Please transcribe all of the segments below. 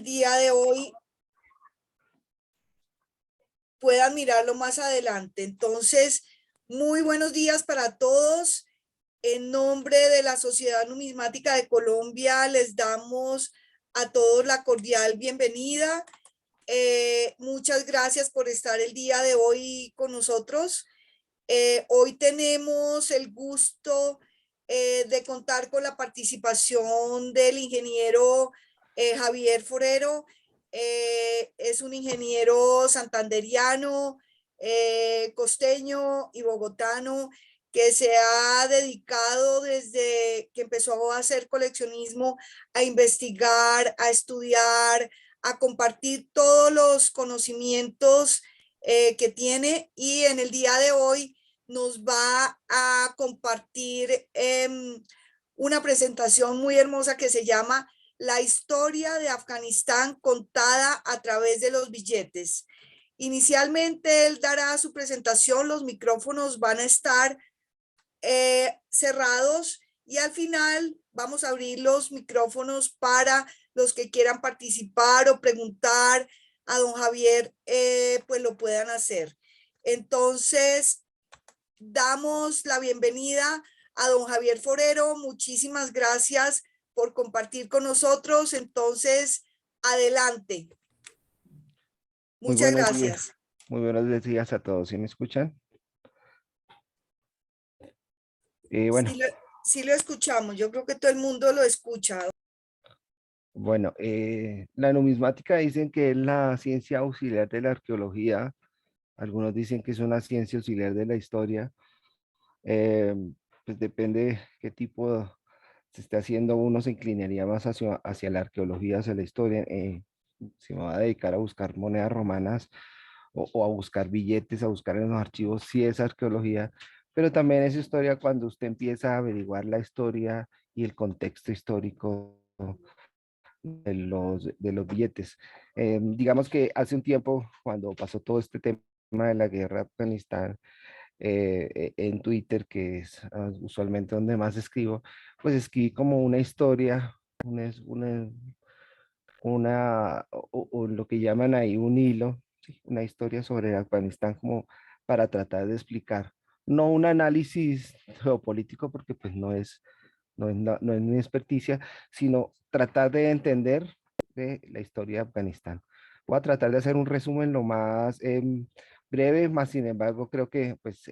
día de hoy puedan mirarlo más adelante. Entonces, muy buenos días para todos. En nombre de la Sociedad Numismática de Colombia, les damos a todos la cordial bienvenida. Muchas gracias por estar el día de hoy con nosotros. Hoy tenemos el gusto de contar con la participación del ingeniero Javier Forero. Es un ingeniero santanderiano, costeño y bogotano que se ha dedicado desde que empezó a hacer coleccionismo, a investigar, a estudiar, a compartir todos los conocimientos que tiene, y en el día de hoy nos va a compartir una presentación muy hermosa que se llama La historia de Afganistán contada a través de los billetes. Inicialmente él dará su presentación, los micrófonos van a estar cerrados y al final vamos a abrir los micrófonos para los que quieran participar o preguntar a don Javier, pues lo puedan hacer. Entonces, damos la bienvenida a don Javier Forero. Muchísimas gracias por compartir con nosotros. Entonces, adelante. Muchas gracias. Muy buenos días a todos. ¿Sí me escuchan? Bueno. Sí lo escuchamos. Yo creo que todo el mundo lo escucha. Bueno, la numismática dicen que es la ciencia auxiliar de la arqueología. Algunos dicen que es una ciencia auxiliar de la historia. Pues depende qué tipo se esté haciendo. Uno se inclinaría más hacia la arqueología, hacia la historia. Si me va a dedicar a buscar monedas romanas o a buscar billetes, a buscar en los archivos, sí es arqueología, pero también es historia cuando usted empieza a averiguar la historia y el contexto histórico de los billetes. Digamos que hace un tiempo, cuando pasó todo este tema de la guerra de Afganistán, en Twitter, que es usualmente donde más escribo, pues escribí como una historia, o lo que llaman ahí un hilo, ¿sí? Una historia sobre Afganistán como para tratar de explicar, no un análisis geopolítico, porque pues no es mi experticia, sino tratar de entender de la historia de Afganistán. Voy a tratar de hacer un resumen lo más breve, más sin embargo creo que pues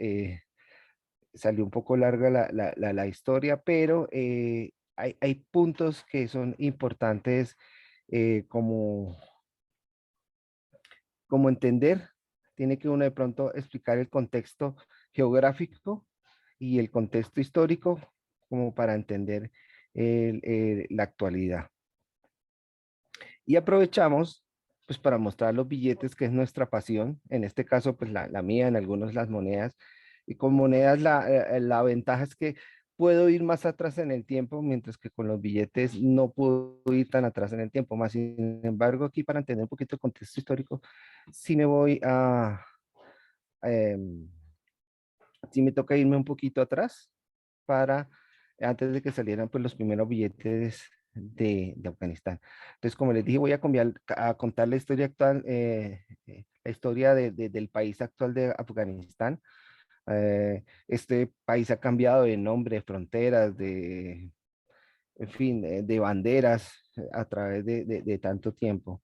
salió un poco larga la historia, pero hay puntos que son importantes como entender. Tiene que uno de pronto explicar el contexto geográfico y el contexto histórico como para entender la actualidad. Y aprovechamos pues para mostrar los billetes, que es nuestra pasión, en este caso pues la mía, en algunos las monedas, y con monedas la ventaja es que puedo ir más atrás en el tiempo, mientras que con los billetes no puedo ir tan atrás en el tiempo. Más sin embargo, aquí para entender un poquito el contexto histórico, sí me voy em, sí me toca irme un poquito atrás para antes de que salieran pues los primeros billetes de Afganistán. Entonces, como les dije, voy a contar la historia actual, la historia del país actual de Afganistán. Este país ha cambiado de nombre, de fronteras, en fin, de banderas a través de tanto tiempo.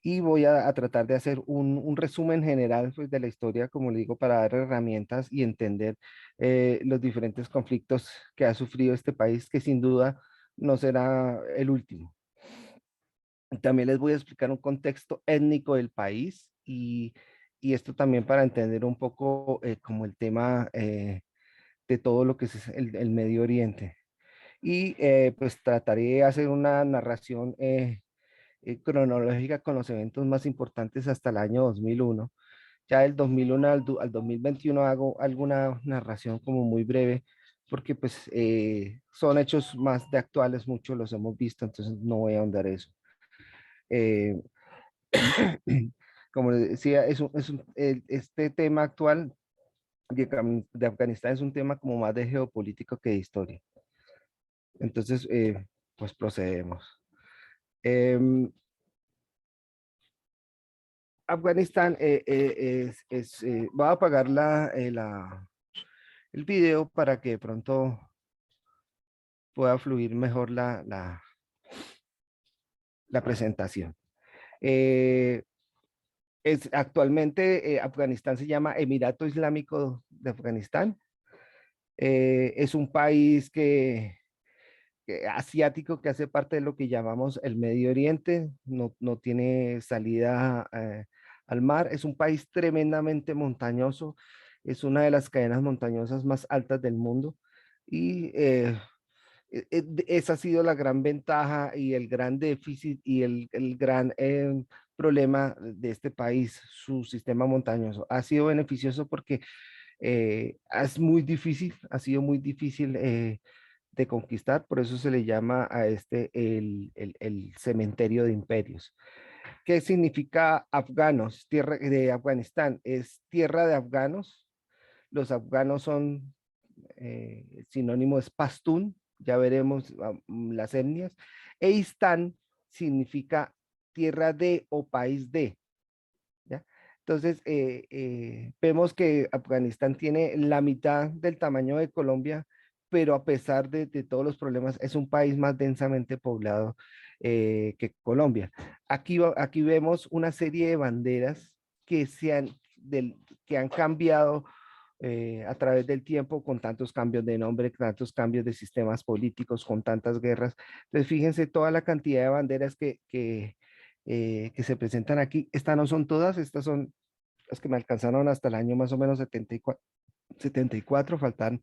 Y voy a tratar de hacer un resumen general pues, de la historia, como le digo, para dar herramientas y entender los diferentes conflictos que ha sufrido este país, que sin duda no será el último. También les voy a explicar un contexto étnico del país y esto también para entender un poco como el tema de todo lo que es el Medio Oriente. Y pues trataré de hacer una narración cronológica con los eventos más importantes hasta el año 2001. Ya del 2001 al 2021 hago alguna narración como muy breve, porque pues son hechos más de actuales, muchos los hemos visto, entonces no voy a ahondar eso. Eh, como les decía, este tema actual de Afganistán es un tema como más de geopolítico que de historia. Entonces, pues procedemos. Em, Afganistán voy a apagar el video para que de pronto pueda fluir mejor la presentación. Eh, Actualmente Afganistán se llama Emirato Islámico de Afganistán. Es un país asiático que hace parte de lo que llamamos el Medio Oriente, no tiene salida al mar, es un país tremendamente montañoso, es una de las cadenas montañosas más altas del mundo y esa ha sido la gran ventaja y el gran déficit y el gran problema de este país, su sistema montañoso. Ha sido beneficioso porque es muy difícil, ha sido muy difícil de conquistar, por eso se le llama a este el cementerio de imperios. ¿Qué significa afganos? Tierra de Afganistán es tierra de afganos. Los afganos son, sinónimo es pastún, ya veremos las etnias. E Istán significa tierra de o país de. ¿Ya? Entonces, vemos que Afganistán tiene la mitad del tamaño de Colombia, pero a pesar de todos los problemas, es un país más densamente poblado que Colombia. Aquí vemos una serie de banderas que, que han cambiado a través del tiempo con tantos cambios de nombre, tantos cambios de sistemas políticos, con tantas guerras. Entonces, fíjense toda la cantidad de banderas que se presentan aquí. Estas no son todas, estas son las que me alcanzaron hasta el año más o menos 74, faltan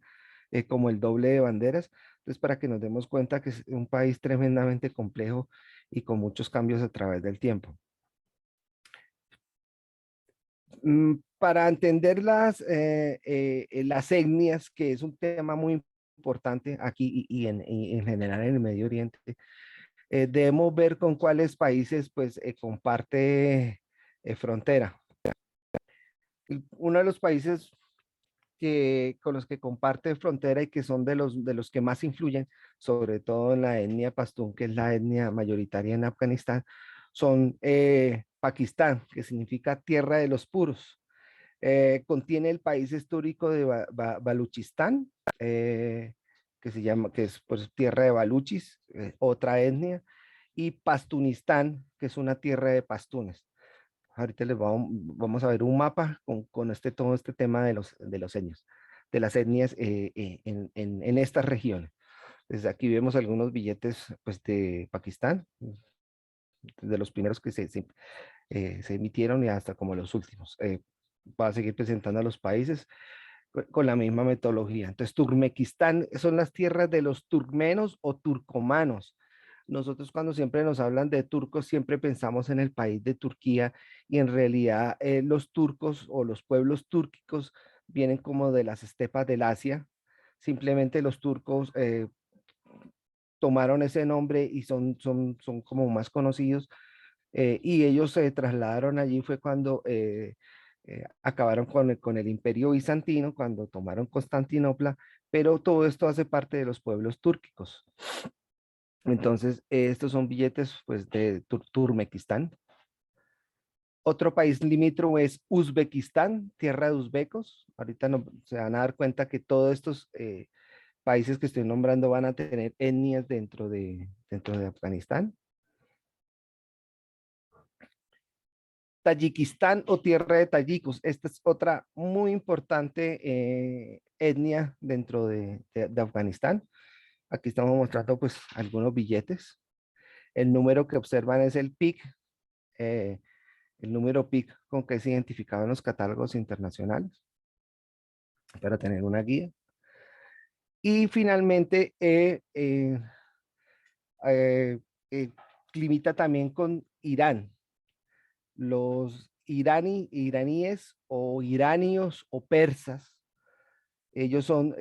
como el doble de banderas. Entonces, para que nos demos cuenta que es un país tremendamente complejo y con muchos cambios a través del tiempo. Para entender las etnias, que es un tema muy importante aquí y en general en el Medio Oriente, debemos ver con cuáles países pues comparte frontera. Uno de los países con los que comparte frontera y que son de los que más influyen, sobre todo en la etnia pastún, que es la etnia mayoritaria en Afganistán, son Pakistán, que significa tierra de los puros. Contiene el país histórico de Baluchistán, que se llama, que es pues, tierra de baluchis, otra etnia, y Pastunistán, que es una tierra de pastunes. Ahorita vamos a ver un mapa con todo este tema de los etnios, de las etnias en estas regiones. Desde aquí vemos algunos billetes pues, de Pakistán, de los primeros que se emitieron y hasta como los últimos. Va a seguir presentando a los países con la misma metodología. Entonces, Turkmenistán son las tierras de los turkmenos o turcomanos. Nosotros cuando siempre nos hablan de turcos, siempre pensamos en el país de Turquía y en realidad los turcos o los pueblos túrquicos vienen como de las estepas del Asia. Simplemente los turcos tomaron ese nombre y son como más conocidos y ellos se trasladaron allí fue cuando acabaron con el imperio bizantino, cuando tomaron Constantinopla, pero todo esto hace parte de los pueblos túrquicos. Entonces, estos son billetes pues, de Turkmenistán. Otro país limítrofe es Uzbekistán, tierra de uzbecos. Ahorita no, se van a dar cuenta que todos estos países que estoy nombrando van a tener etnias dentro de Afganistán. Tayikistán o tierra de tayikos. Esta es otra muy importante etnia dentro de Afganistán. Aquí estamos mostrando pues algunos billetes. El número que observan es el PIC, el número PIC con que es identificado en los catálogos internacionales para tener una guía. Y finalmente eh, limita también con Irán. Los iraníes o iranios o persas, ellos son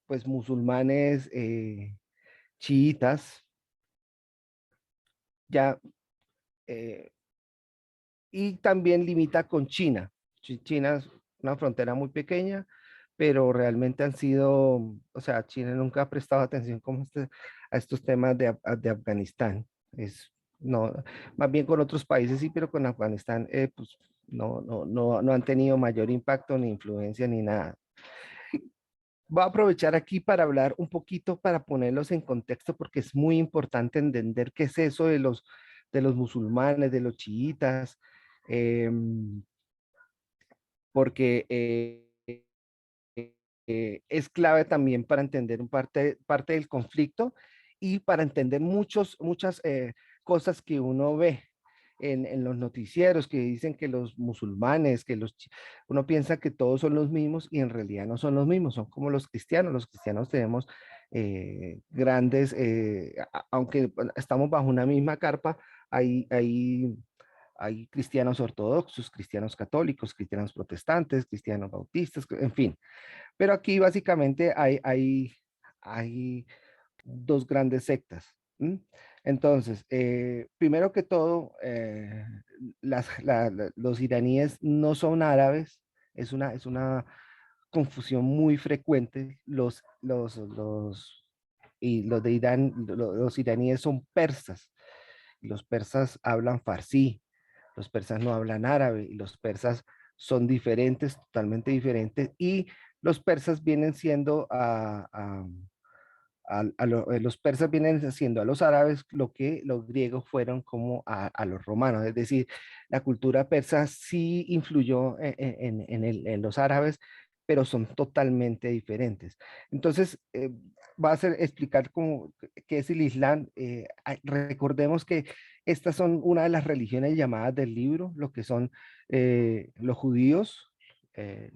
pues musulmanes chiitas, ya, y también limita con China. China es una frontera muy pequeña, pero realmente han sido, o sea, China nunca ha prestado atención como a estos temas de Afganistán. Es no, más bien con otros países sí, pero con Afganistán, pues no han tenido mayor impacto ni influencia ni nada. Voy a aprovechar aquí para hablar un poquito, para ponerlos en contexto, porque es muy importante entender qué es eso de los musulmanes, de los chiitas, porque es clave también para entender parte del conflicto y para entender muchas cosas que uno ve en los noticieros que dicen que los musulmanes, uno piensa que todos son los mismos y en realidad no son los mismos, son como los cristianos. Los cristianos tenemos grandes, aunque estamos bajo una misma carpa, hay cristianos ortodoxos, cristianos católicos, cristianos protestantes, cristianos bautistas, en fin. Pero aquí básicamente hay dos grandes sectas. ¿M? Entonces, primero que todo, los iraníes no son árabes, es una confusión muy frecuente. Y los de Irán, los iraníes son persas, y los persas hablan farsi, los persas no hablan árabe, y los persas son diferentes, totalmente diferentes, y los persas vienen siendo los persas vienen haciendo a los árabes lo que los griegos fueron como a los romanos, es decir, la cultura persa sí influyó en los árabes, pero son totalmente diferentes. Entonces, va a ser explicar qué es el Islam. Recordemos que estas son una de las religiones llamadas del libro, lo que son los judíos,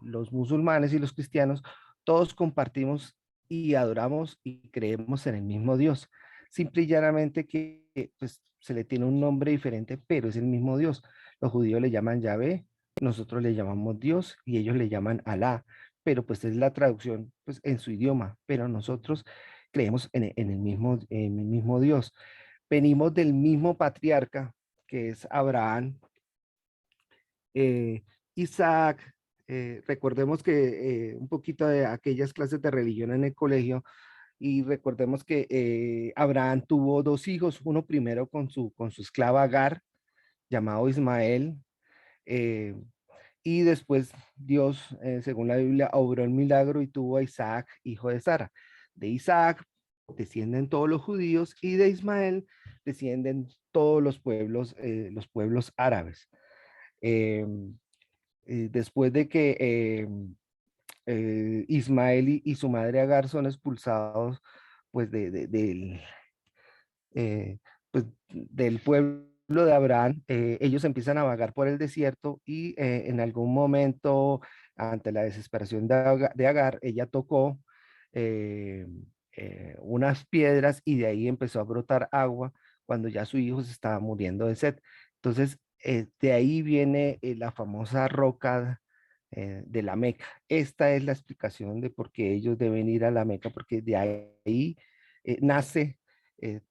los musulmanes y los cristianos. Todos compartimos y adoramos y creemos en el mismo Dios. Simple y llanamente que pues, se le tiene un nombre diferente, pero es el mismo Dios. Los judíos le llaman Yahvé, nosotros le llamamos Dios y ellos le llaman Alá, pero pues es la traducción pues, en su idioma, pero nosotros creemos en el mismo Dios. Venimos del mismo patriarca, que es Abraham, eh, Isaac. Recordemos que un poquito de aquellas clases de religión en el colegio, y recordemos que Abraham tuvo dos hijos, uno primero con su esclava Agar, llamado Ismael, eh, y después Dios, según la Biblia, obró el milagro y tuvo a Isaac, hijo de Sara. De Isaac descienden todos los judíos y de Ismael descienden todos los pueblos árabes. Eh, Después de que Ismael y su madre Agar son expulsados pues eh, pues, del pueblo de Abraham, ellos empiezan a vagar por el desierto y en algún momento, ante la desesperación de Agar, ella tocó eh, unas piedras y de ahí empezó a brotar agua cuando ya su hijo se estaba muriendo de sed. Entonces, de ahí viene la famosa roca de la Meca. Esta es la explicación de por qué ellos deben ir a la Meca, porque de ahí nace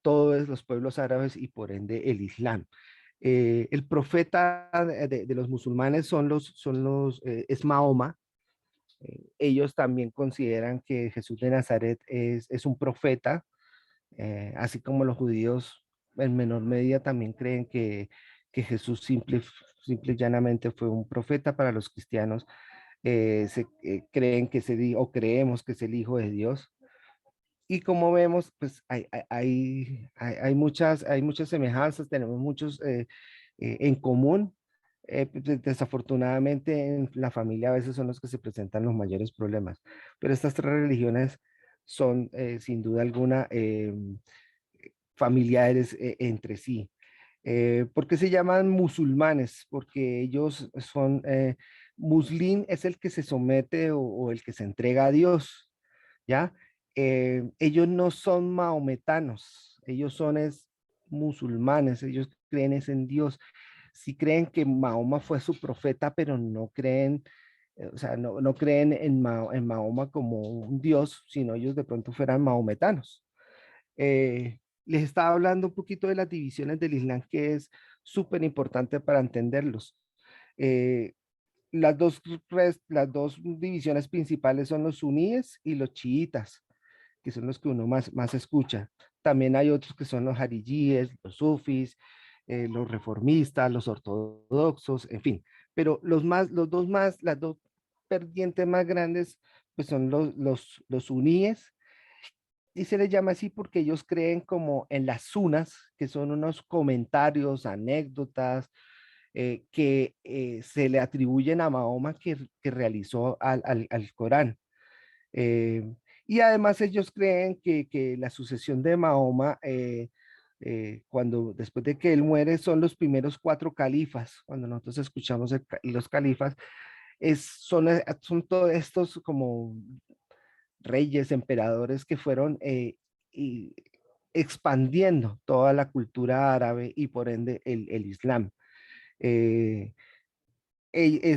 todos los pueblos árabes y por ende el Islam. El profeta de los musulmanes es Mahoma. Ellos también consideran que Jesús de Nazaret es un profeta, así como los judíos en menor medida también creen que Jesús simple y llanamente fue un profeta. Para los cristianos creen que o creemos que es el Hijo de Dios. Y como vemos, pues hay muchas semejanzas, tenemos muchos en común. Pues, desafortunadamente en la familia a veces son los que se presentan los mayores problemas, pero estas tres religiones son sin duda alguna familiares entre sí. ¿Por qué se llaman musulmanes? Porque ellos son, muslín es el que se somete o el que se entrega a Dios, ¿ya? Ellos no son maometanos, ellos musulmanes, ellos creen es en Dios. Sí creen que Mahoma fue su profeta, pero no creen, o sea, no creen en Mahoma como un Dios, sino ellos de pronto fueran mahometanos. Les estaba hablando un poquito de las divisiones del Islam, que es súper importante para entenderlos. Eh, las dos divisiones principales son los suníes y los chiitas, que son los que uno más escucha. También hay otros que son los hariyíes, los sufis, los reformistas, los ortodoxos, en fin. Pero las dos vertientes más grandes, pues son los suníes, y se les llama así porque ellos creen como en las sunas, que son unos comentarios, anécdotas, que se le atribuyen a Mahoma que realizó al Corán. Eh, y además ellos creen que la sucesión de Mahoma, después de que él muere, son los primeros cuatro califas. Cuando nosotros escuchamos los califas, son todos estos como reyes, emperadores que fueron y expandiendo toda la cultura árabe y por ende el Islam. Eh,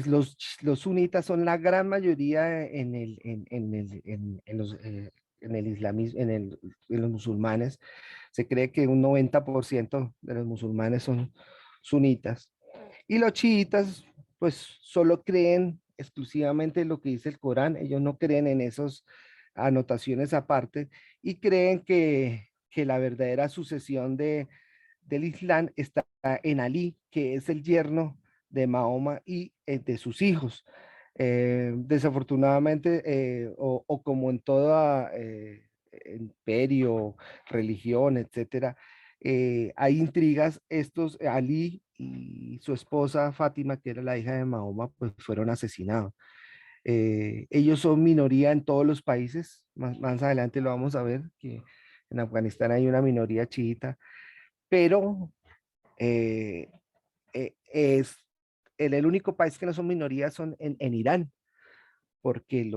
los sunitas son la gran mayoría en el islamismo, en los musulmanes. Se cree que un 90% de los musulmanes son sunitas. Y los chiitas, pues solo creen exclusivamente en lo que dice el Corán. Ellos no creen en esas anotaciones aparte y creen que la verdadera sucesión del Islam está en Ali, que es el yerno de Mahoma y de sus hijos. Desafortunadamente, o como en toda imperio, religión, etcétera, hay intrigas. Ali y su esposa Fátima, que era la hija de Mahoma, pues fueron asesinados. Ellos son minoría en todos los países. Más adelante lo vamos a ver, que en Afganistán hay una minoría chiita, pero eh, es el único país que no son minorías son en Irán, porque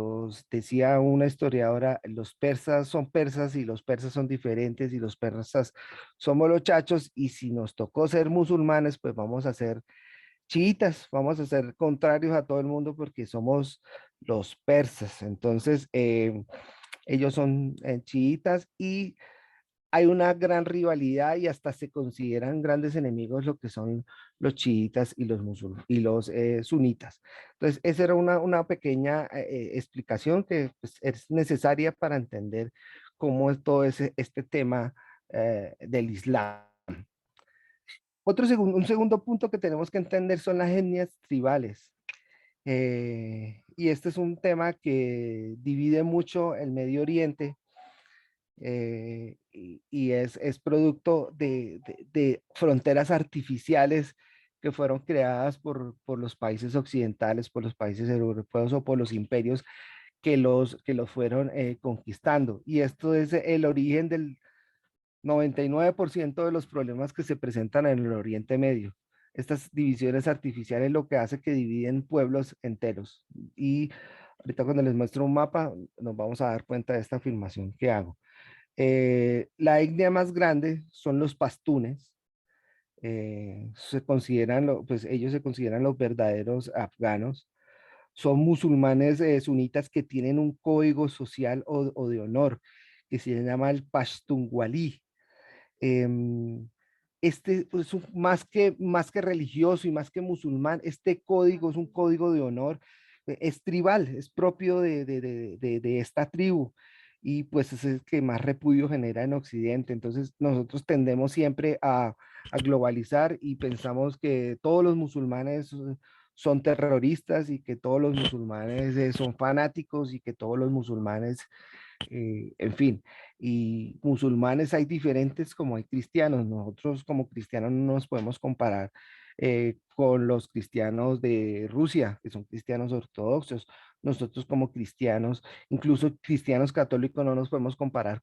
decía una historiadora, los persas son persas y los persas son diferentes y los persas somos los chachos y si nos tocó ser musulmanes, pues vamos a ser chiitas, vamos a ser contrarios a todo el mundo porque somos los persas. Entonces, ellos son chiitas y hay una gran rivalidad y hasta se consideran grandes enemigos lo que son los chiitas y los sunitas. Entonces, esa era una pequeña explicación que pues, es necesaria para entender cómo es todo este tema del Islam. Un segundo punto que tenemos que entender son las etnias tribales. Y este es un tema que divide mucho el Medio Oriente, y es producto de fronteras artificiales que fueron creadas por los países occidentales, por los países europeos o por los imperios que los fueron conquistando. Y esto es el origen del 99% de los problemas que se presentan en el Oriente Medio. Estas divisiones artificiales lo que hace que dividen pueblos enteros. Y ahorita cuando les muestro un mapa, nos vamos a dar cuenta de esta afirmación que hago. La etnia más grande son los pastunes. Pues ellos se consideran los verdaderos afganos. Son musulmanes sunitas que tienen un código social o de honor que se llama el Pashtunwali. Em, este es más que religioso y más que musulmán, este código es un código de honor, es tribal, es propio de esta tribu y pues es el que más repudio genera en Occidente. Entonces nosotros tendemos siempre a globalizar y pensamos que todos los musulmanes son terroristas y que todos los musulmanes son fanáticos y que todos los musulmanes en fin, y musulmanes hay diferentes como hay cristianos. Nosotros como cristianos no nos podemos comparar con los cristianos de Rusia, que son cristianos ortodoxos. Nosotros como cristianos, incluso cristianos católicos, no nos podemos comparar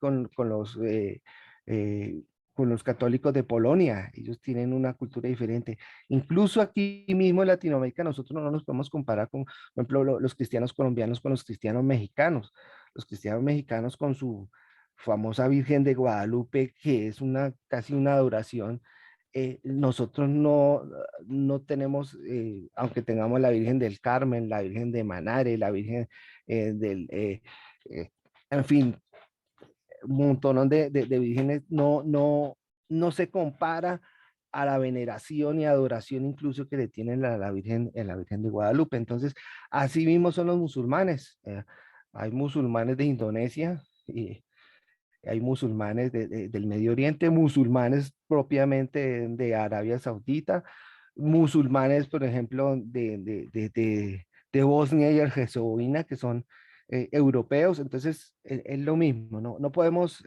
eh, con los católicos de Polonia. Ellos tienen una cultura diferente. Incluso aquí mismo en Latinoamérica, nosotros no nos podemos comparar con, por ejemplo, los cristianos colombianos con los cristianos mexicanos. Los cristianos mexicanos con su famosa Virgen de Guadalupe, que es casi una adoración. Nosotros no tenemos, aunque tengamos la Virgen del Carmen, la Virgen de Manare, la Virgen en fin, un montón de vírgenes, no se compara a la veneración y adoración incluso que le tienen a la Virgen de Guadalupe. Entonces, así mismo son los musulmanes. Hay musulmanes de Indonesia hay musulmanes del Medio Oriente, musulmanes propiamente de Arabia Saudita, musulmanes, por ejemplo, de Bosnia y Herzegovina, que son europeos. Entonces es lo mismo, ¿no? No podemos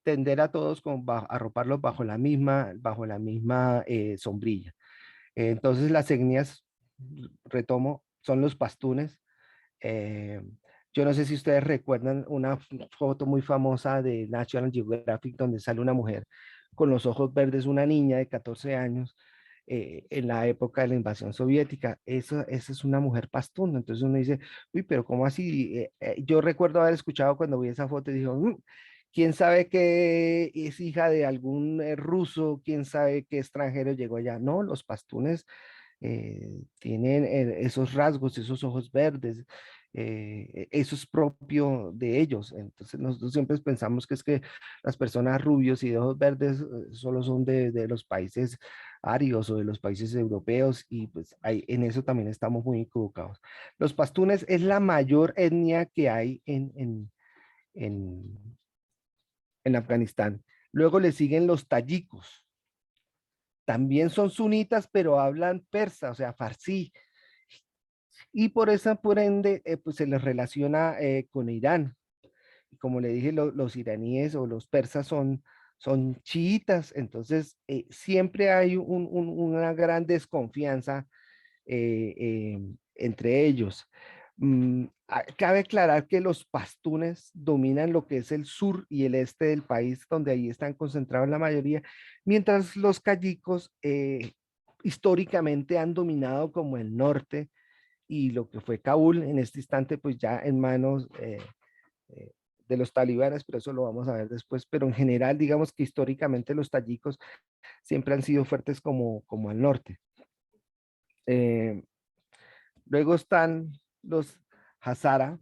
tender a todos arroparlos bajo la misma sombrilla. Entonces las etnias, retomo, son los pastunes. Eh, yo no sé si ustedes recuerdan una foto muy famosa de National Geographic donde sale una mujer con los ojos verdes, una niña de 14 años, en la época de la invasión soviética. Esa es una mujer pastún. Entonces uno dice, uy, pero ¿cómo así? Yo recuerdo haber escuchado cuando vi esa foto y dijo, ¿quién sabe que es hija de algún ruso? ¿Quién sabe qué extranjero llegó allá? No, los pastunes tienen esos rasgos, esos ojos verdes, eso es propio de ellos. Entonces nosotros siempre pensamos que es que las personas rubios y de ojos verdes solo son de los países áridos o de los países europeos, y pues en eso también estamos muy equivocados. Los pastunes es la mayor etnia que hay en, en Afganistán. Luego le siguen los tayikos. También son sunitas, pero hablan persa, o sea, farsí. Y por ende, pues se les relaciona con Irán. Y como le dije, los iraníes o los persas son chiitas. Entonces siempre hay una gran desconfianza entre ellos. Cabe aclarar que los pastunes dominan lo que es el sur y el este del país, donde ahí están concentrados la mayoría, mientras los cayicos históricamente han dominado como el norte, y lo que fue Kabul en este instante, pues ya en manos eh, de los talibanes, pero eso lo vamos a ver después. Pero en general, digamos que históricamente los tayicos siempre han sido fuertes como al norte. Eh, Luego están los Hazara,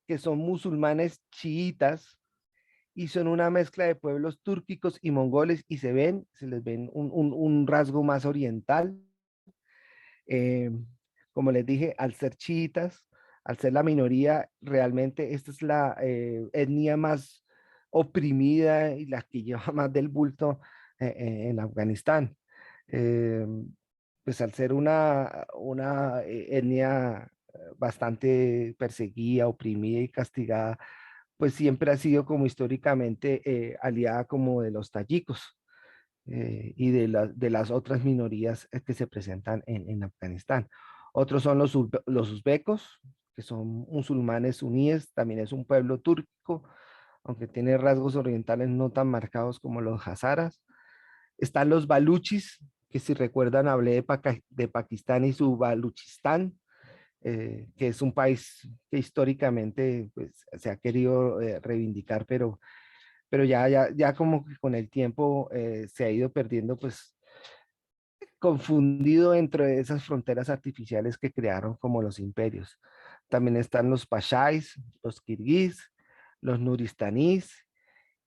que son musulmanes chiitas y son una mezcla de pueblos túrquicos y mongoles, y se les ven un rasgo más oriental. Eh, Como les dije, al ser chiitas, al ser la minoría, realmente esta es la etnia más oprimida y la que lleva más del bulto en Afganistán. Eh, pues al ser una etnia bastante perseguida, oprimida y castigada, pues siempre ha sido como históricamente aliada como de los tayikos y de las otras minorías que se presentan en Afganistán. Otros son los uzbecos, que son musulmanes suníes, también es un pueblo turco, aunque tiene rasgos orientales no tan marcados como los hazaras. Están los baluchis, que si recuerdan hablé de Pakistán y su Baluchistán, que es un país que históricamente pues, se ha querido reivindicar, pero ya como que con el tiempo se ha ido perdiendo, pues confundido entre esas fronteras artificiales que crearon como los imperios. También están los pashais, los kirguís, los nuristanís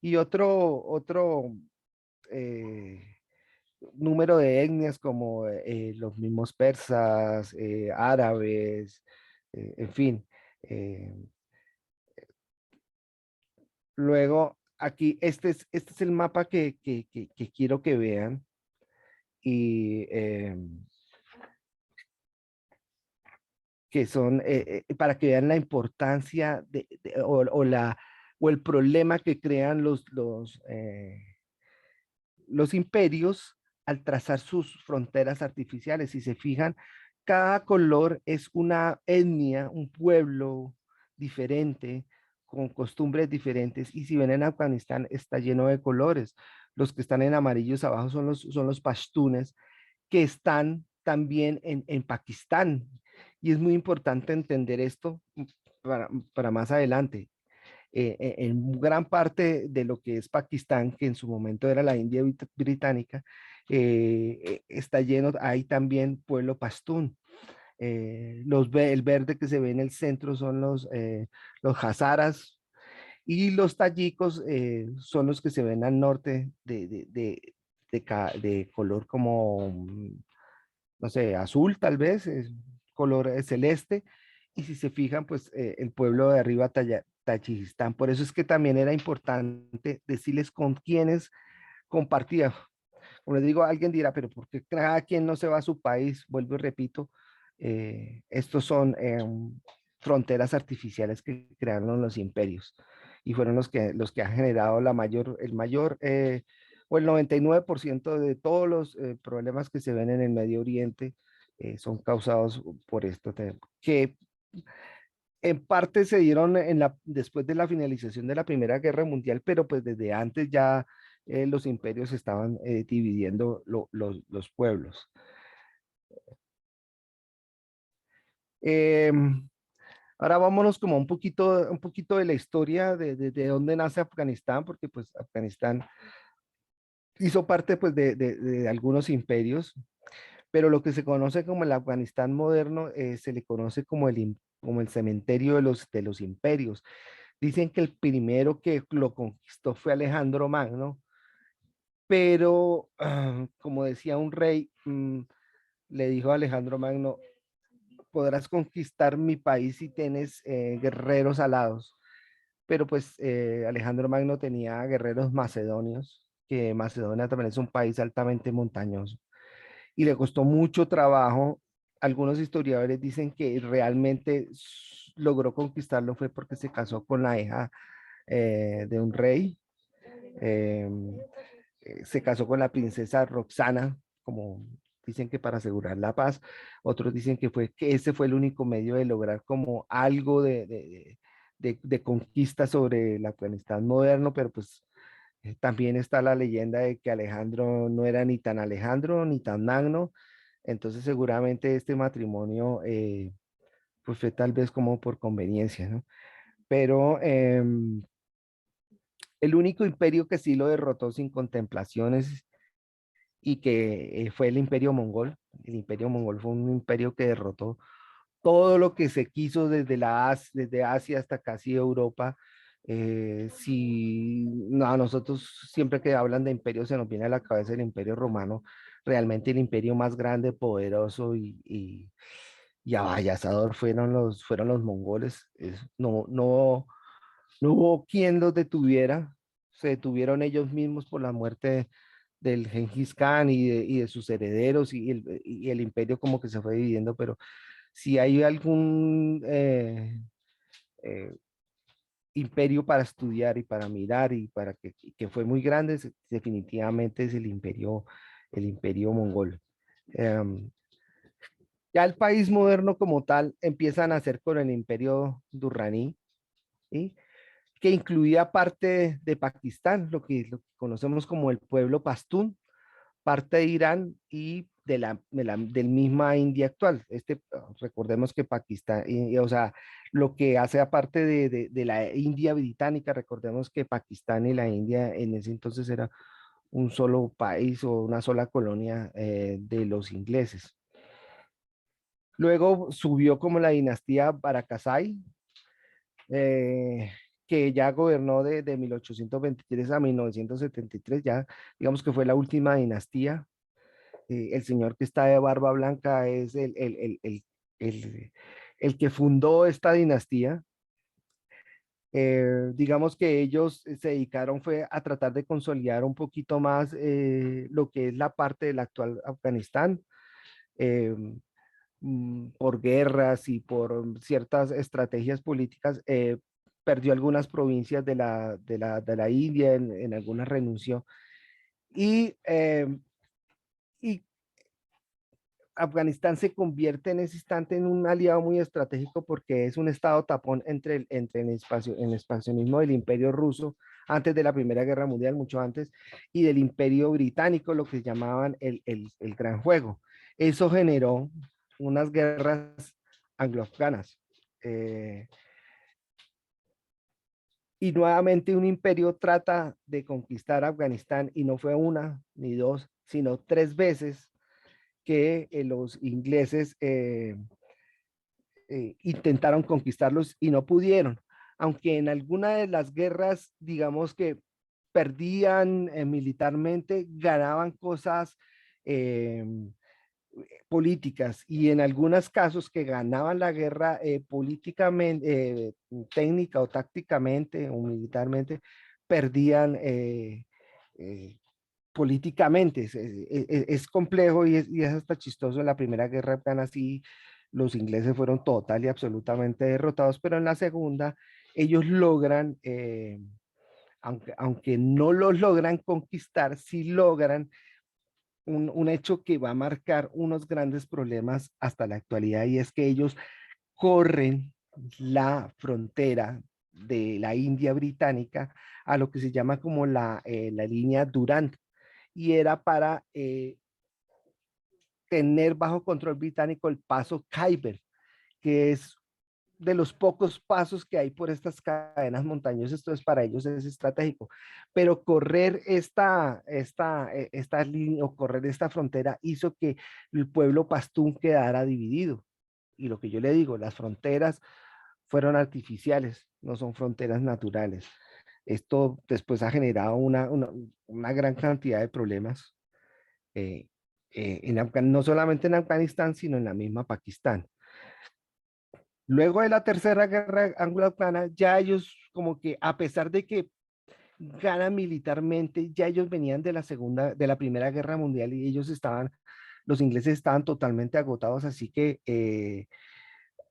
y otro eh, número de etnias como los mismos persas, árabes, en fin. eh, Luego, aquí, este es el mapa que quiero que vean, y que son para que vean la importancia o el problema que crean los imperios al trazar sus fronteras artificiales. Si se fijan, cada color es una etnia, un pueblo diferente, con costumbres diferentes. Y si ven en Afganistán, está lleno de colores. Los que están en amarillos abajo son los pashtunes, que están también en Pakistán. Y es muy importante entender esto para más adelante. En gran parte de lo que es Pakistán, que en su momento era la India británica, está lleno, hay también pueblo pastún. El verde que se ve en el centro son los hazaras, y los tayikos son los que se ven al norte de color como, no sé, azul tal vez, es color celeste. Y si se fijan, pues el pueblo de arriba Tayikistán. Por eso es que también era importante decirles con quiénes compartía. Como les digo, alguien dirá, pero ¿por qué cada quien no se va a su país? Vuelvo y repito, estos son fronteras artificiales que crearon los imperios y fueron los que han generado el mayor o el 99% de todos los problemas que se ven en el Medio Oriente son causados por esto, que en parte se dieron después de la finalización de la Primera Guerra Mundial, pero pues desde antes ya los imperios estaban dividiendo los pueblos. Em, Ahora vámonos como un poquito de la historia de dónde nace Afganistán, porque pues Afganistán hizo parte pues de algunos imperios, pero lo que se conoce como el Afganistán moderno se le conoce como el cementerio de los imperios. Dicen que el primero que lo conquistó fue Alejandro Magno, pero como decía un rey, le dijo a Alejandro Magno, podrás conquistar mi país si tienes guerreros alados. Pero pues Alejandro Magno tenía guerreros macedonios, que Macedonia también es un país altamente montañoso, y le costó mucho trabajo. Algunos historiadores dicen que realmente logró conquistarlo fue porque se casó con la hija de un rey. eh, Se casó con la princesa Roxana, como dicen que para asegurar la paz. Otros dicen que ese fue el único medio de lograr como algo de conquista sobre el Afganistán moderno, pero pues también está la leyenda de que Alejandro no era ni tan Alejandro ni tan Magno, entonces seguramente este matrimonio pues fue tal vez como por conveniencia, ¿no? Pero el único imperio que sí lo derrotó sin contemplaciones y que fue el imperio mongol. El imperio mongol fue un imperio que derrotó todo lo que se quiso desde Asia hasta casi Europa. Si no, a nosotros siempre que hablan de imperio se nos viene a la cabeza el imperio romano, realmente el imperio más grande, poderoso y avasallador fueron los mongoles. No hubo quien los detuviera, se detuvieron ellos mismos por la muerte del Genghis Khan y de sus herederos y el imperio como que se fue dividiendo, pero si hay algún eh, imperio para estudiar y para mirar que fue muy grande, definitivamente es el imperio mongol. Em, ya el país moderno como tal empieza a nacer con el imperio durraní, ¿sí? Que incluía parte de Pakistán, lo que conocemos como el pueblo pastún, parte de Irán y del misma India actual. Recordemos que Pakistán, o sea, lo que hace aparte de la India británica, recordemos que Pakistán y la India en ese entonces era un solo país o una sola colonia de los ingleses. Luego subió como la dinastía Barakazai, eh, que ya gobernó de 1823 a 1973, ya digamos que fue la última dinastía. El señor que está de barba blanca es el que fundó esta dinastía. Digamos que ellos se dedicaron fue a tratar de consolidar un poquito más lo que es la parte del actual Afganistán. eh, por guerras y por ciertas estrategias políticas, perdió algunas provincias de la India, en algunas renunció. Y Afganistán se convierte en ese instante en un aliado muy estratégico porque es un estado tapón entre el expansionismo del imperio ruso antes de la Primera Guerra Mundial, mucho antes, y del imperio británico, lo que llamaban el Gran Juego. Eso generó unas guerras anglo-afganas. eh, y nuevamente un imperio trata de conquistar Afganistán y no fue una ni dos, sino tres veces que los ingleses intentaron conquistarlos y no pudieron, aunque en alguna de las guerras, digamos que perdían militarmente, ganaban cosas eh, políticas y en algunos casos que ganaban la guerra políticamente, técnica o tácticamente o militarmente, perdían eh, políticamente. Es complejo y es hasta chistoso. En la Primera Guerra Afgana sí, los ingleses fueron total y absolutamente derrotados, pero en la segunda ellos logran, aunque no los logran conquistar, sí logran un hecho que va a marcar unos grandes problemas hasta la actualidad, y es que ellos corren la frontera de la India británica a lo que se llama como la línea Durand, y era para tener bajo control británico el paso Khyber, que es de los pocos pasos que hay por estas cadenas montañosas. Esto es para ellos es estratégico, pero correr esta línea o correr esta frontera hizo que el pueblo pastún quedara dividido. Y lo que yo le digo, las fronteras fueron artificiales, no son fronteras naturales. Esto después ha generado una gran cantidad de problemas eh, no solamente en Afganistán, sino en la misma Pakistán. Luego de la Tercera Guerra Anglo-Afgana, ya ellos como que a pesar de que ganan militarmente, ya ellos venían de la Primera Guerra Mundial y los ingleses estaban totalmente agotados, así que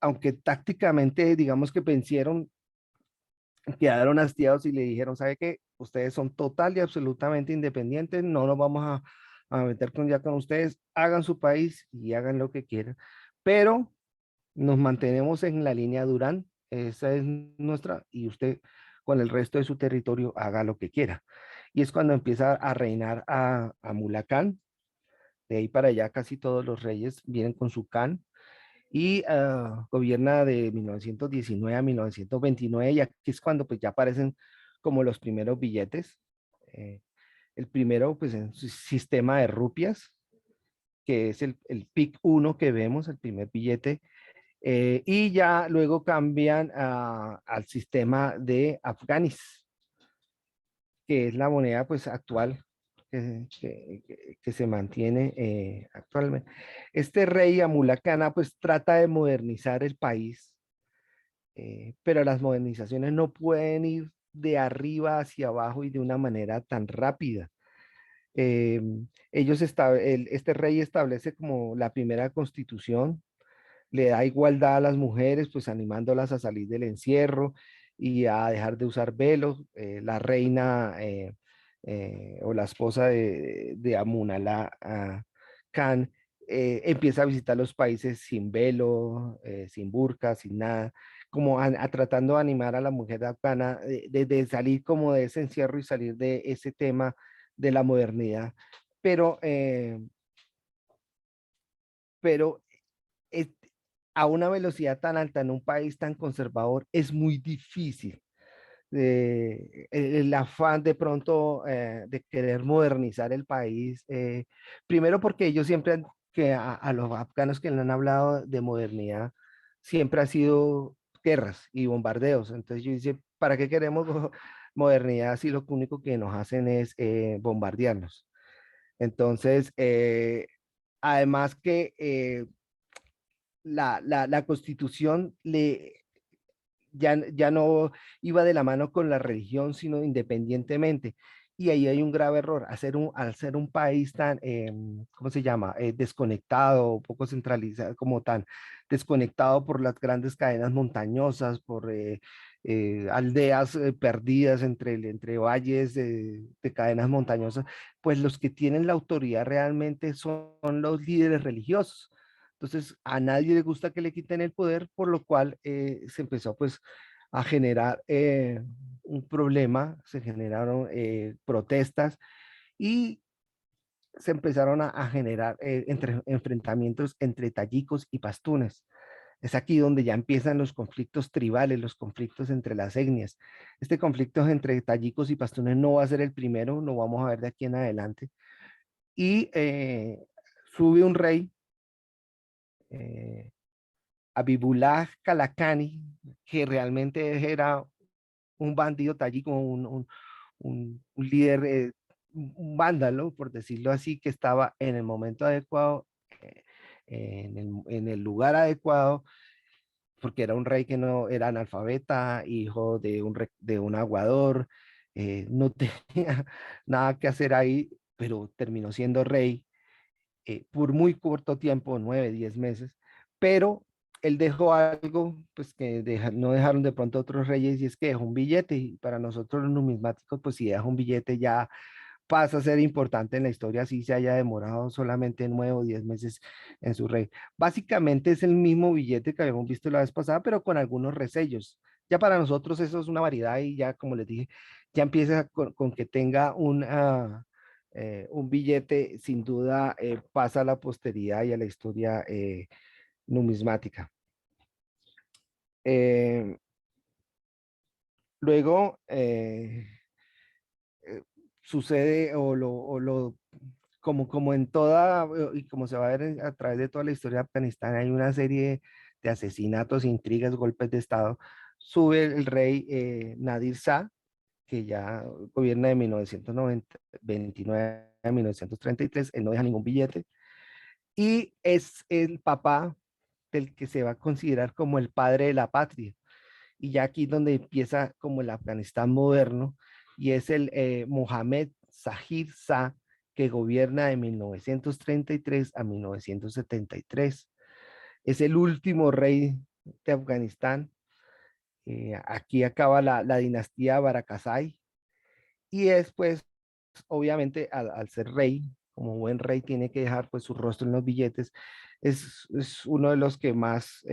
aunque tácticamente digamos que vencieron, quedaron hastiados y le dijeron, ¿sabe qué? Ustedes son total y absolutamente independientes, no nos vamos a meter ya con ustedes, hagan su país y hagan lo que quieran, pero nos mantenemos en la línea Durán, esa es nuestra, y usted con el resto de su territorio haga lo que quiera. Y es cuando empieza a reinar a Mullah Khan. De ahí para allá casi todos los reyes vienen con su Khan, y gobierna de 1919 a 1929, y aquí es cuando pues ya aparecen como los primeros billetes. Eh, el primero pues en su sistema de rupias, que es el PIC 1 que vemos, el primer billete. Y ya luego cambian al sistema de Afganis, que es la moneda pues actual que se mantiene actualmente. Este rey Amulá Cana pues trata de modernizar el país, pero las modernizaciones no pueden ir de arriba hacia abajo y de una manera tan rápida. Eh, este rey establece como la primera constitución, le da igualdad a las mujeres, pues animándolas a salir del encierro y a dejar de usar velos. La reina o la esposa de Amunalá Khan empieza a visitar los países sin velo, sin burka, sin nada, como tratando de animar a la mujer afgana de salir como de ese encierro y salir de ese tema de la modernidad. Pero, pero es- a una velocidad tan alta en un país tan conservador es muy difícil. El afán de pronto de querer modernizar el país, primero porque ellos siempre, a los afganos que le han hablado de modernidad, siempre ha sido guerras y bombardeos. Entonces yo dice, ¿para qué queremos modernidad si lo único que nos hacen es bombardearnos? Entonces, además que la constitución ya no iba de la mano con la religión, sino independientemente. Y ahí hay un grave error. Al ser un país tan, ¿cómo se llama? Desconectado, poco centralizado, como tan desconectado por las grandes cadenas montañosas, por aldeas perdidas entre valles de cadenas montañosas, pues los que tienen la autoridad realmente son los líderes religiosos. Entonces, a nadie le gusta que le quiten el poder, por lo cual se empezó pues a generar un problema, se generaron protestas y se empezaron a generar enfrentamientos entre tayikos y pastunes. Es aquí donde ya empiezan los conflictos tribales, los conflictos entre las etnias. Este conflicto entre tayikos y pastunes no va a ser el primero, lo vamos a ver de aquí en adelante. Y sube un rey, eh, Abibullah Kalakani, que realmente era un bandido tallí, como un líder, un vándalo, por decirlo así, que estaba en el momento adecuado en el lugar adecuado, porque era un rey que no era analfabeta, hijo de de un aguador, no tenía nada que hacer ahí, pero terminó siendo rey por muy corto tiempo, 9, 10 meses, pero él dejó algo pues que no dejaron de pronto otros reyes, y es que dejó un billete, y para nosotros los numismáticos, pues si deja un billete ya pasa a ser importante en la historia, si se haya demorado solamente 9 o 10 meses en su rey. Básicamente es el mismo billete que habíamos visto la vez pasada, pero con algunos resellos. Ya para nosotros eso es una variedad, y ya, como les dije, ya empieza con que tenga un billete, sin duda pasa a la posteridad y a la historia numismática. Eh, luego, sucede como en toda, y como se va a ver a través de toda la historia de Afganistán, hay una serie de asesinatos, intrigas, golpes de Estado. Sube el rey Nadir Shah, que ya gobierna de 1929 a 1933, él no deja ningún billete, y es el papá del que se va a considerar como el padre de la patria. Y ya aquí es donde empieza como el Afganistán moderno, y es el Mohammed Zahir Shah, que gobierna de 1933 a 1973. Es el último rey de Afganistán. Aquí acaba la dinastía Barakazai, y después, obviamente, al ser rey, como buen rey, tiene que dejar pues su rostro en los billetes. Es uno de los que más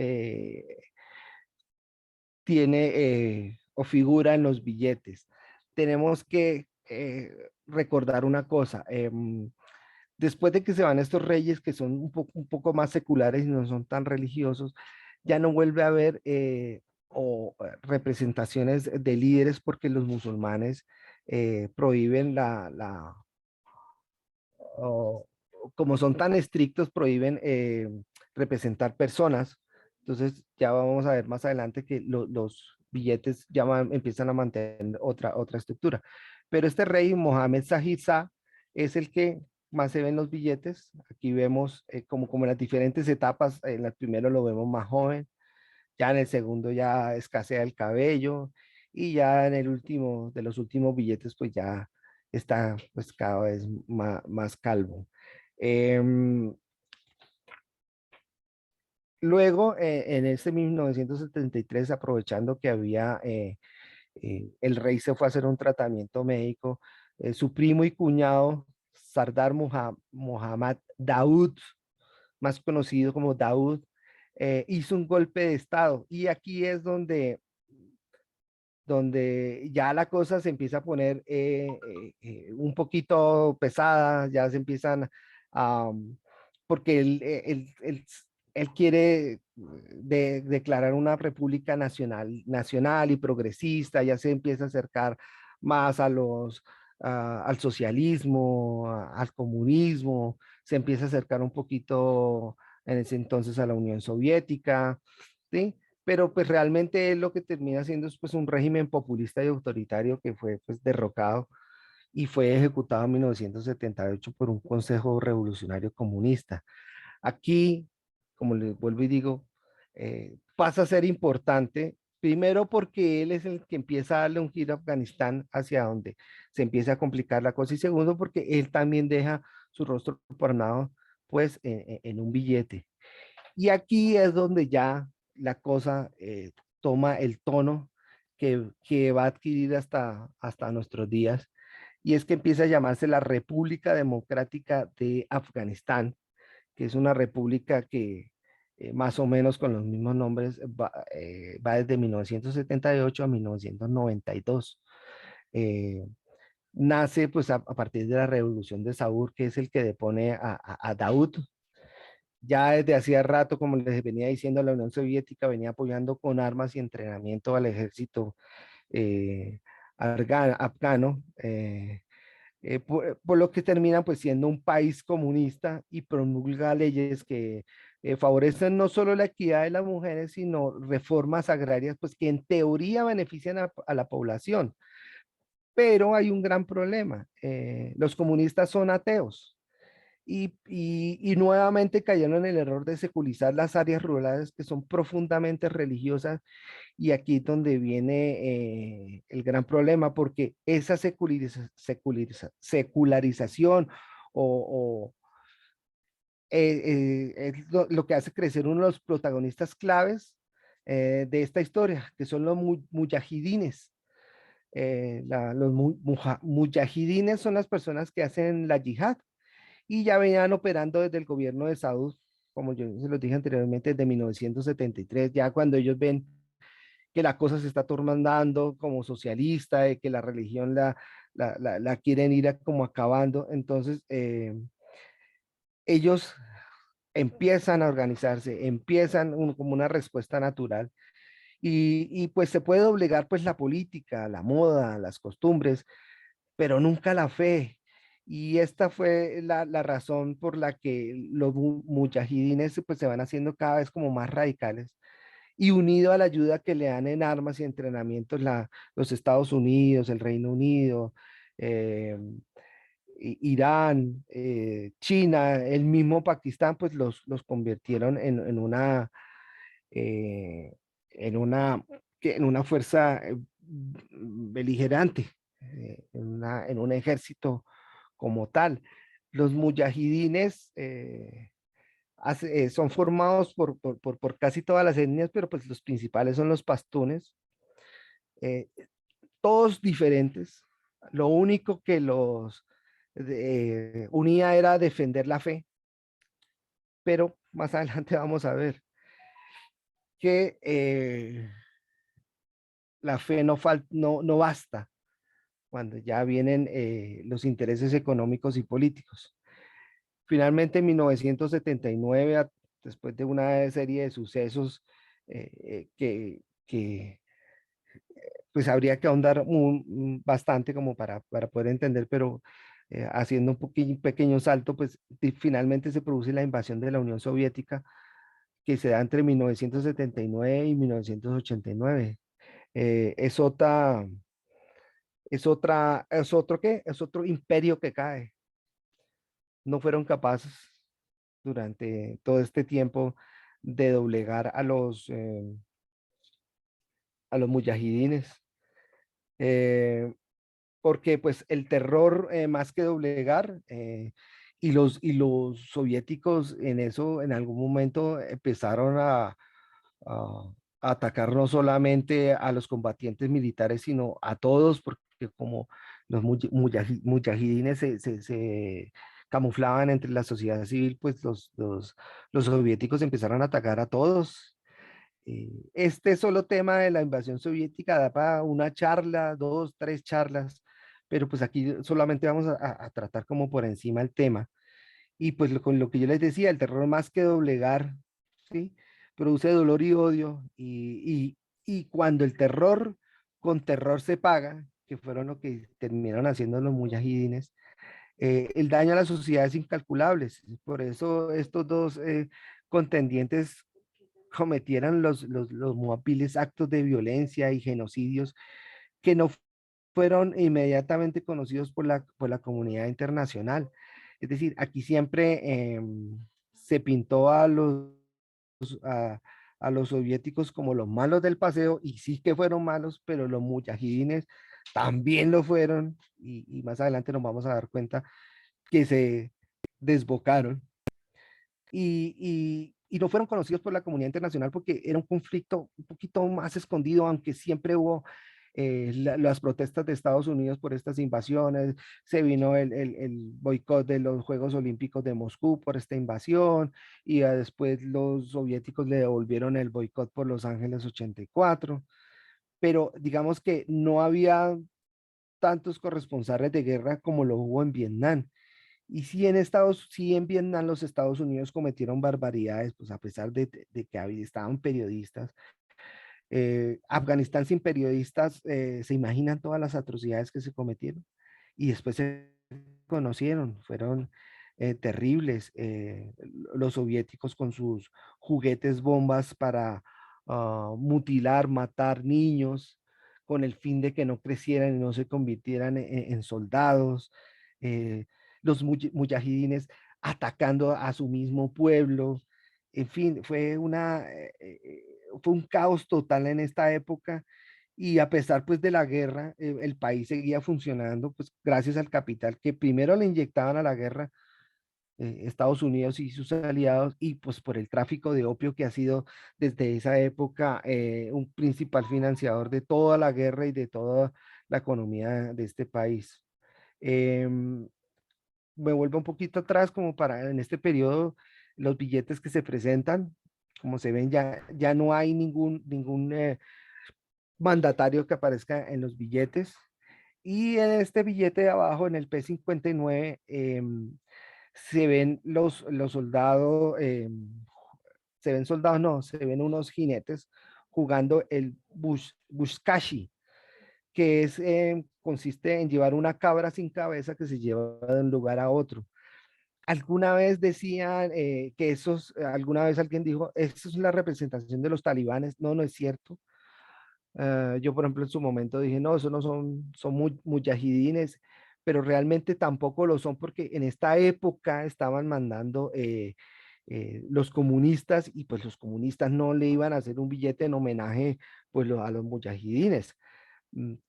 tiene o figura en los billetes. Tenemos que recordar una cosa. Después de que se van estos reyes que son un poco más seculares y no son tan religiosos, ya no vuelve a haber representaciones de líderes, porque los musulmanes prohíben o- como son tan estrictos, prohíben representar personas. Entonces ya vamos a ver más adelante que los billetes ya empiezan a mantener otra estructura. Pero este rey, Mohammed Zahid Shah, es el que más se ven los billetes. Aquí vemos como en las diferentes etapas. En el primero lo vemos más joven, ya en el segundo ya escasea el cabello, y ya en el último, de los últimos billetes, pues ya está pues cada vez más calvo. Em, Luego, en ese 1973, aprovechando que había, el rey se fue a hacer un tratamiento médico, su primo y cuñado, Sardar Muhammad Daud, más conocido como Daud, hizo un golpe de estado, y aquí es donde ya la cosa se empieza a poner un poquito pesada, ya se empiezan a, porque él quiere declarar una república nacional y progresista, ya se empieza a acercar más al socialismo, al comunismo, se empieza a acercar un poquito en ese entonces a la Unión Soviética, ¿sí? Pero pues realmente lo que termina siendo es pues un régimen populista y autoritario que fue pues derrocado y fue ejecutado en 1978 por un Consejo Revolucionario Comunista. Aquí, como les vuelvo y digo, pasa a ser importante, primero porque él es el que empieza a darle un giro a Afganistán hacia donde se empieza a complicar la cosa, y segundo porque él también deja su rostro plasmado pues en un billete. Y aquí es donde ya la cosa toma el tono que va a adquirir hasta nuestros días, y es que empieza a llamarse la República Democrática de Afganistán, que es una república que más o menos con los mismos nombres va desde 1978 a 1992. Eh, Nace pues a partir de la revolución de Saúl, que es el que depone a Daud. Ya desde hacía rato, como les venía diciendo, la Unión Soviética venía apoyando con armas y entrenamiento al ejército eh, afgano, por lo que termina pues siendo un país comunista, y promulga leyes que favorecen no solo la equidad de las mujeres, sino reformas agrarias pues que en teoría benefician a la población. Pero hay un gran problema: los comunistas son ateos, y nuevamente cayeron en el error de secularizar las áreas rurales que son profundamente religiosas, y aquí es donde viene el gran problema, porque esa secularización o, es lo que hace crecer uno de los protagonistas claves de esta historia, que son los muyahidines. Muyahidines son las personas que hacen la yihad y ya venían operando desde el gobierno de Saud, como yo se los dije anteriormente, desde 1973, ya cuando ellos ven que la cosa se está tornando como socialista, de que la religión la quieren ir como acabando, entonces ellos empiezan a organizarse, empiezan como una respuesta natural y pues se puede doblegar pues la política, la moda, las costumbres, pero nunca la fe. Y esta fue la razón por la que los mujahidines pues se van haciendo cada vez como más radicales. Y unido a la ayuda que le dan en armas y entrenamientos los Estados Unidos, el Reino Unido, eh, Irán, China, el mismo Pakistán, pues los convirtieron eh, en una, en una fuerza beligerante, en un ejército como tal. Los mujahidines son formados por casi todas las etnias, pero pues los principales son los pastunes, eh, todos diferentes. Lo único que los unía era defender la fe, pero más adelante vamos a ver que la fe no basta cuando ya vienen los intereses económicos y políticos. Finalmente, en 1979, después de una serie de sucesos que pues habría que ahondar bastante como para poder entender, pero haciendo un pequeño salto, pues finalmente se produce la invasión de la Unión Soviética que se da entre 1979 y 1989. Es es otro qué, es otro imperio que cae. No fueron capaces durante todo este tiempo de doblegar a los mujahidines, eh, porque pues el terror más que doblegar, y los soviéticos en eso en algún momento empezaron a atacar no solamente a los combatientes militares, sino a todos, porque como los mujahidines se camuflaban entre la sociedad civil, pues los soviéticos empezaron a atacar a todos. Este solo tema de la invasión soviética da para una charla, dos, tres charlas, pero pues aquí solamente vamos a tratar como por encima el tema. Y pues con lo que yo les decía, el terror más que doblegar, ¿sí? Produce dolor y odio. Y cuando el terror con terror se paga, que fueron lo que terminaron haciendo los mujahidines, el daño a la sociedad es incalculable. Por eso estos dos contendientes cometieran los movibles actos de violencia y genocidios que no fueron inmediatamente conocidos por la comunidad internacional. Es decir, aquí siempre se pintó a, a los soviéticos como los malos del paseo, y sí que fueron malos, pero los mujahidines también lo fueron, y más adelante nos vamos a dar cuenta que se desbocaron y no fueron conocidos por la comunidad internacional porque era un conflicto un poquito más escondido, aunque siempre hubo las protestas de Estados Unidos por estas invasiones, se vino el boicot de los Juegos Olímpicos de Moscú por esta invasión, y después los soviéticos le devolvieron el boicot por Los Ángeles 84, pero digamos que no había tantos corresponsales de guerra como lo hubo en Vietnam. Y sí en Vietnam los Estados Unidos cometieron barbaridades, pues a pesar de que estaban periodistas. Afganistán sin periodistas, se imaginan todas las atrocidades que se cometieron. Y después se conocieron, fueron terribles. Los soviéticos con sus juguetes bombas para mutilar, matar niños, con el fin de que no crecieran y no se convirtieran en soldados. Los mujahidines atacando a su mismo pueblo. En fin, fue un caos total en esta época y a pesar pues de la guerra, el país seguía funcionando pues gracias al capital que primero le inyectaban a la guerra Estados Unidos y sus aliados y pues por el tráfico de opio que ha sido desde esa época un principal financiador de toda la guerra y de toda la economía de este país. Em, Me vuelvo un poquito atrás como para en este periodo los billetes que se presentan, como se ven ya no hay ningún mandatario que aparezca en los billetes. Y en este billete de abajo, en el P59, se ven los soldados, se ven soldados, no, se ven unos jinetes jugando el bushkashi, que consiste en llevar una cabra sin cabeza que se lleva de un lugar a otro. Alguna vez decían alguna vez alguien dijo, eso es la representación de los talibanes. No, no es cierto. Yo, por ejemplo, en su momento dije, no, eso no son muyahidines, pero realmente tampoco lo son porque en esta época estaban mandando los comunistas y pues los comunistas no le iban a hacer un billete en homenaje pues a los muyahidines.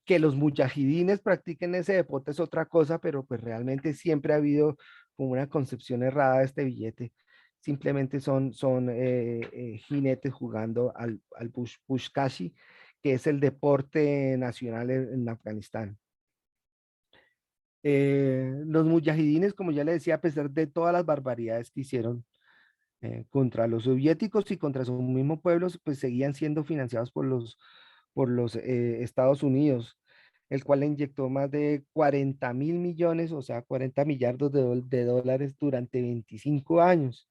Que los muyahidines practiquen ese deporte es otra cosa, pero pues realmente siempre ha habido como una concepción errada de este billete. Simplemente son jinetes jugando al bushkashi, que es el deporte nacional en Afganistán. Los mujahidines, como ya le decía, a pesar de todas las barbaridades que hicieron contra los soviéticos y contra su mismo pueblo, pues seguían siendo financiados por los Estados Unidos, el cual le inyectó más de 40.000 millones, o sea, 40 millardos de dólares durante 25 años.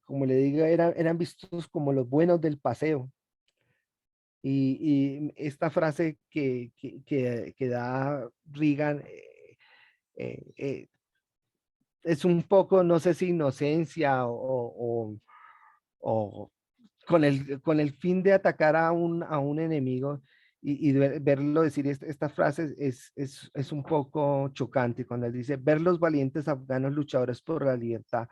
Como le digo, eran vistos como los buenos del paseo. Y esta frase que da Reagan eh, eh, es un poco, no sé si inocencia o con el fin de atacar a un enemigo y verlo decir esta frase es un poco chocante cuando él dice, ver los valientes afganos luchadores por la libertad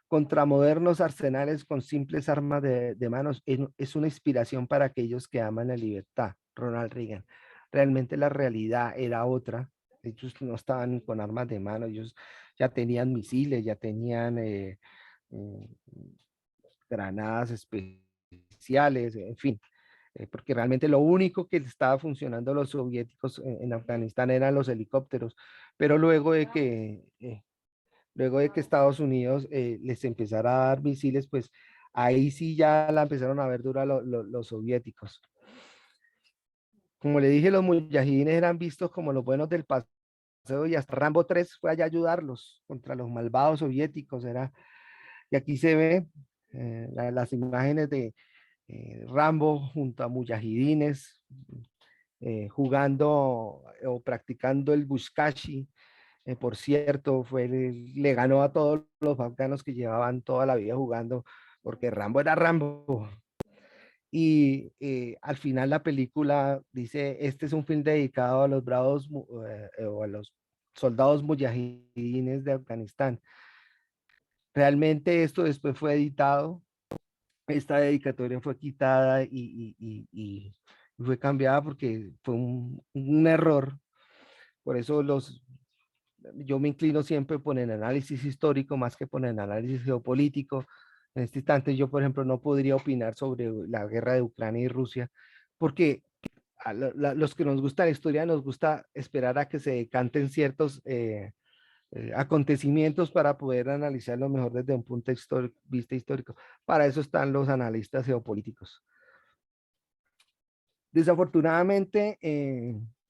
contra modernos arsenales con simples armas de manos es una inspiración para aquellos que aman la libertad. Ronald Reagan. Realmente la realidad era otra. Ellos no estaban con armas de mano, ellos ya tenían misiles, ya tenían mm, granadas especiales, en fin, porque realmente lo único que estaba funcionando a los soviéticos en Afganistán eran los helicópteros, pero luego de que Estados Unidos les empezara a dar misiles, pues ahí sí ya la empezaron a ver dura los soviéticos. Como le dije, los mujahidines eran vistos como los buenos del paseo y hasta Rambo 3 fue allá a ayudarlos contra los malvados soviéticos. Y aquí se ve las imágenes de Rambo junto a mujahidines jugando o practicando el bushkashi. Por cierto, le ganó a todos los afganos que llevaban toda la vida jugando, porque Rambo era Rambo. Y al final la película dice, este es un film dedicado a los bravos o a los soldados mujahidines de Afganistán. Realmente esto después fue editado, esta dedicatoria fue quitada y fue cambiada porque fue un error. Por eso yo me inclino siempre por el análisis histórico más que por el análisis geopolítico. En este instante yo, por ejemplo, no podría opinar sobre la guerra de Ucrania y Rusia, porque los que nos gusta la historia nos gusta esperar a que se decanten ciertos acontecimientos para poder analizarlo mejor desde un punto de vista histórico. Para eso están los analistas geopolíticos. Desafortunadamente,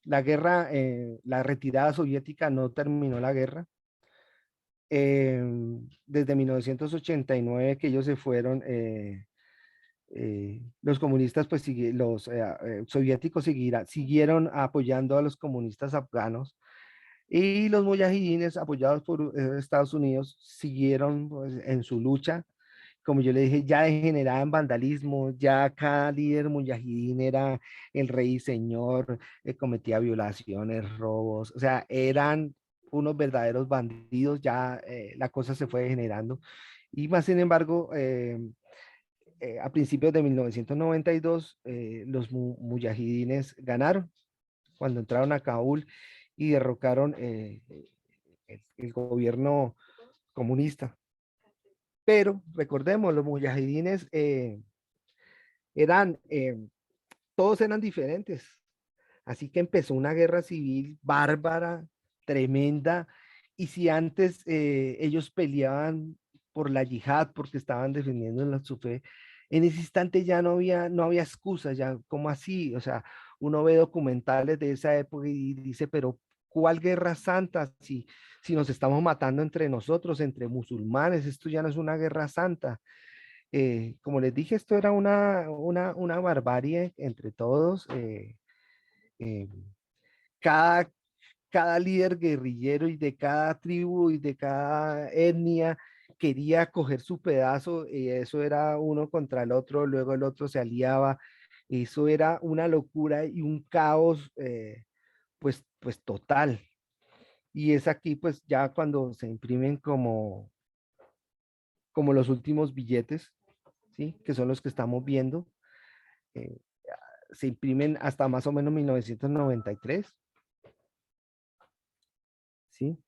la retirada soviética no terminó la guerra. Desde 1989 que ellos se fueron, los comunistas, pues los soviéticos siguieron apoyando a los comunistas afganos y los mujahidines apoyados por Estados Unidos siguieron pues, en su lucha. Como yo le dije, ya degenerada en vandalismo, ya cada líder mujahidín era el rey y señor, cometía violaciones, robos, o sea, eran unos verdaderos bandidos, ya la cosa se fue degenerando. Y más sin embargo, a principios de 1992, los muyahidines ganaron cuando entraron a Kabul y derrocaron el gobierno comunista. Pero recordemos, los mujahidines eran, todos eran diferentes. Así que empezó una guerra civil bárbara, tremenda. Y si antes ellos peleaban por la yihad, porque estaban defendiendo su fe, en ese instante ya no había excusa, ya como así, o sea, uno ve documentales de esa época y dice, pero ¿cuál guerra santa? Si nos estamos matando entre nosotros, entre musulmanes, esto ya no es una guerra santa. Como les dije, esto era una barbarie entre todos. Eh, cada, cada líder guerrillero y de cada tribu y de cada etnia quería coger su pedazo y eso era uno contra el otro, luego el otro se aliaba. Eso era una locura y un caos, pues total. Y es aquí pues ya cuando se imprimen como los últimos billetes, ¿sí? Que son los que estamos viendo. eh, Se imprimen hasta más o menos 1993, ¿sí?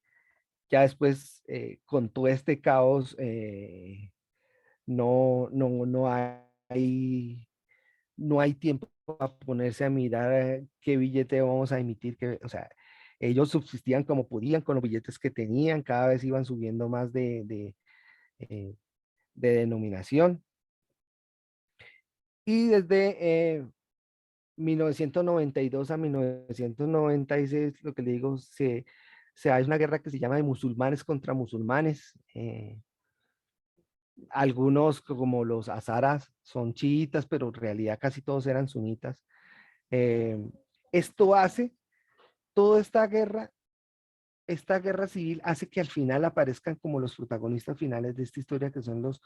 Ya después, con todo este caos, no hay tiempo para ponerse a mirar qué billete vamos a emitir, o sea, ellos subsistían como podían con los billetes que tenían, cada vez iban subiendo más de denominación. Y desde 1992 a 1996, lo que le digo, se hay una guerra que se llama de musulmanes contra musulmanes. Algunos, como los azaras, son chiitas, pero en realidad casi todos eran sunitas. Eh, Esto hace, toda esta guerra civil hace que al final aparezcan como los protagonistas finales de esta historia, que son los.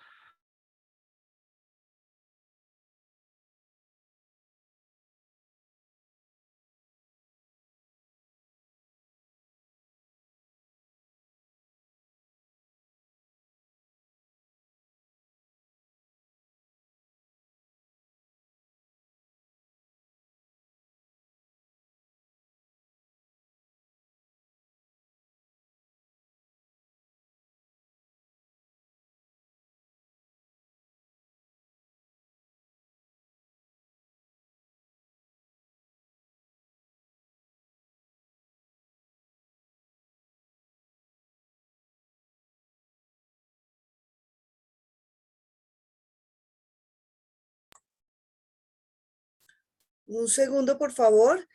Un segundo, por favor.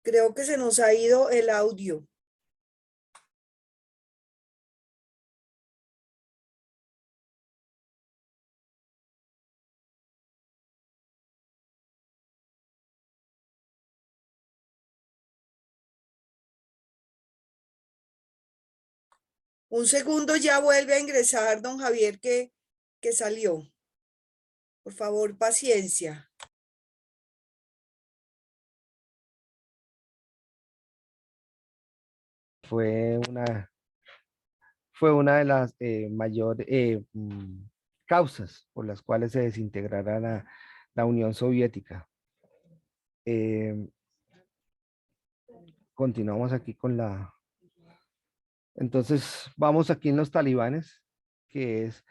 Creo que se nos ha ido el audio. Un segundo, ya vuelve a ingresar don Javier que salió. Por favor, paciencia. Fue una de las mayores causas por las cuales se desintegrara la Unión Soviética. Eh, Continuamos aquí con la. Entonces, vamos aquí en los talibanes, que es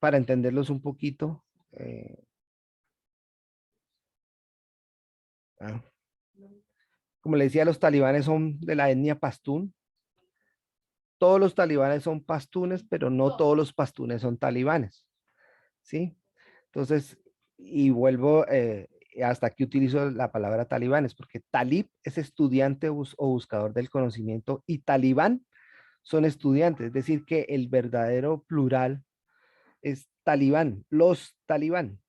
para entenderlos un poquito. Ah, Como le decía, los talibanes son de la etnia pastún. Todos los talibanes son pastunes, pero no todos los pastunes son talibanes, ¿sí? Entonces, y vuelvo, hasta aquí utilizo la palabra talibanes, porque talib es estudiante o buscador del conocimiento y talibán son estudiantes, es decir, que el verdadero plural es talibán, los talibán,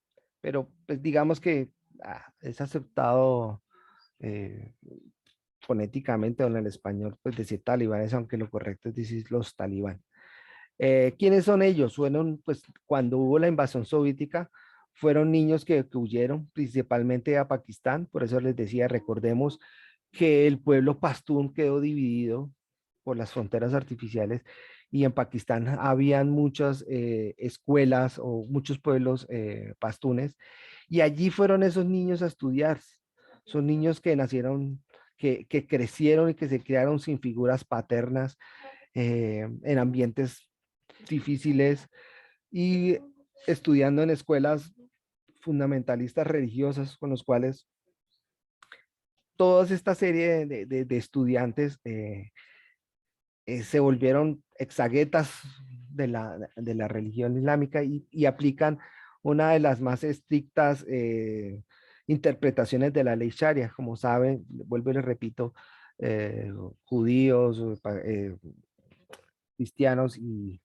pero pues digamos que es aceptado eh, fonéticamente o en el español, pues decir talibanes, aunque lo correcto es decir los talibán. ¿Quiénes son ellos? Fueron, pues, cuando hubo la invasión soviética, fueron niños que huyeron principalmente a Pakistán, por eso les decía, recordemos que el pueblo pastún quedó dividido por las fronteras artificiales y en Pakistán habían muchas escuelas o muchos pueblos pastunes y allí fueron esos niños a estudiar. Son niños que nacieron, que crecieron y que se criaron sin figuras paternas en ambientes difíciles y estudiando en escuelas fundamentalistas religiosas con los cuales toda esta serie de estudiantes se volvieron exaguetas de la religión islámica y aplican una de las más estrictas interpretaciones de la ley Sharia. Como saben, vuelvo y les repito, eh, judíos, cristianos y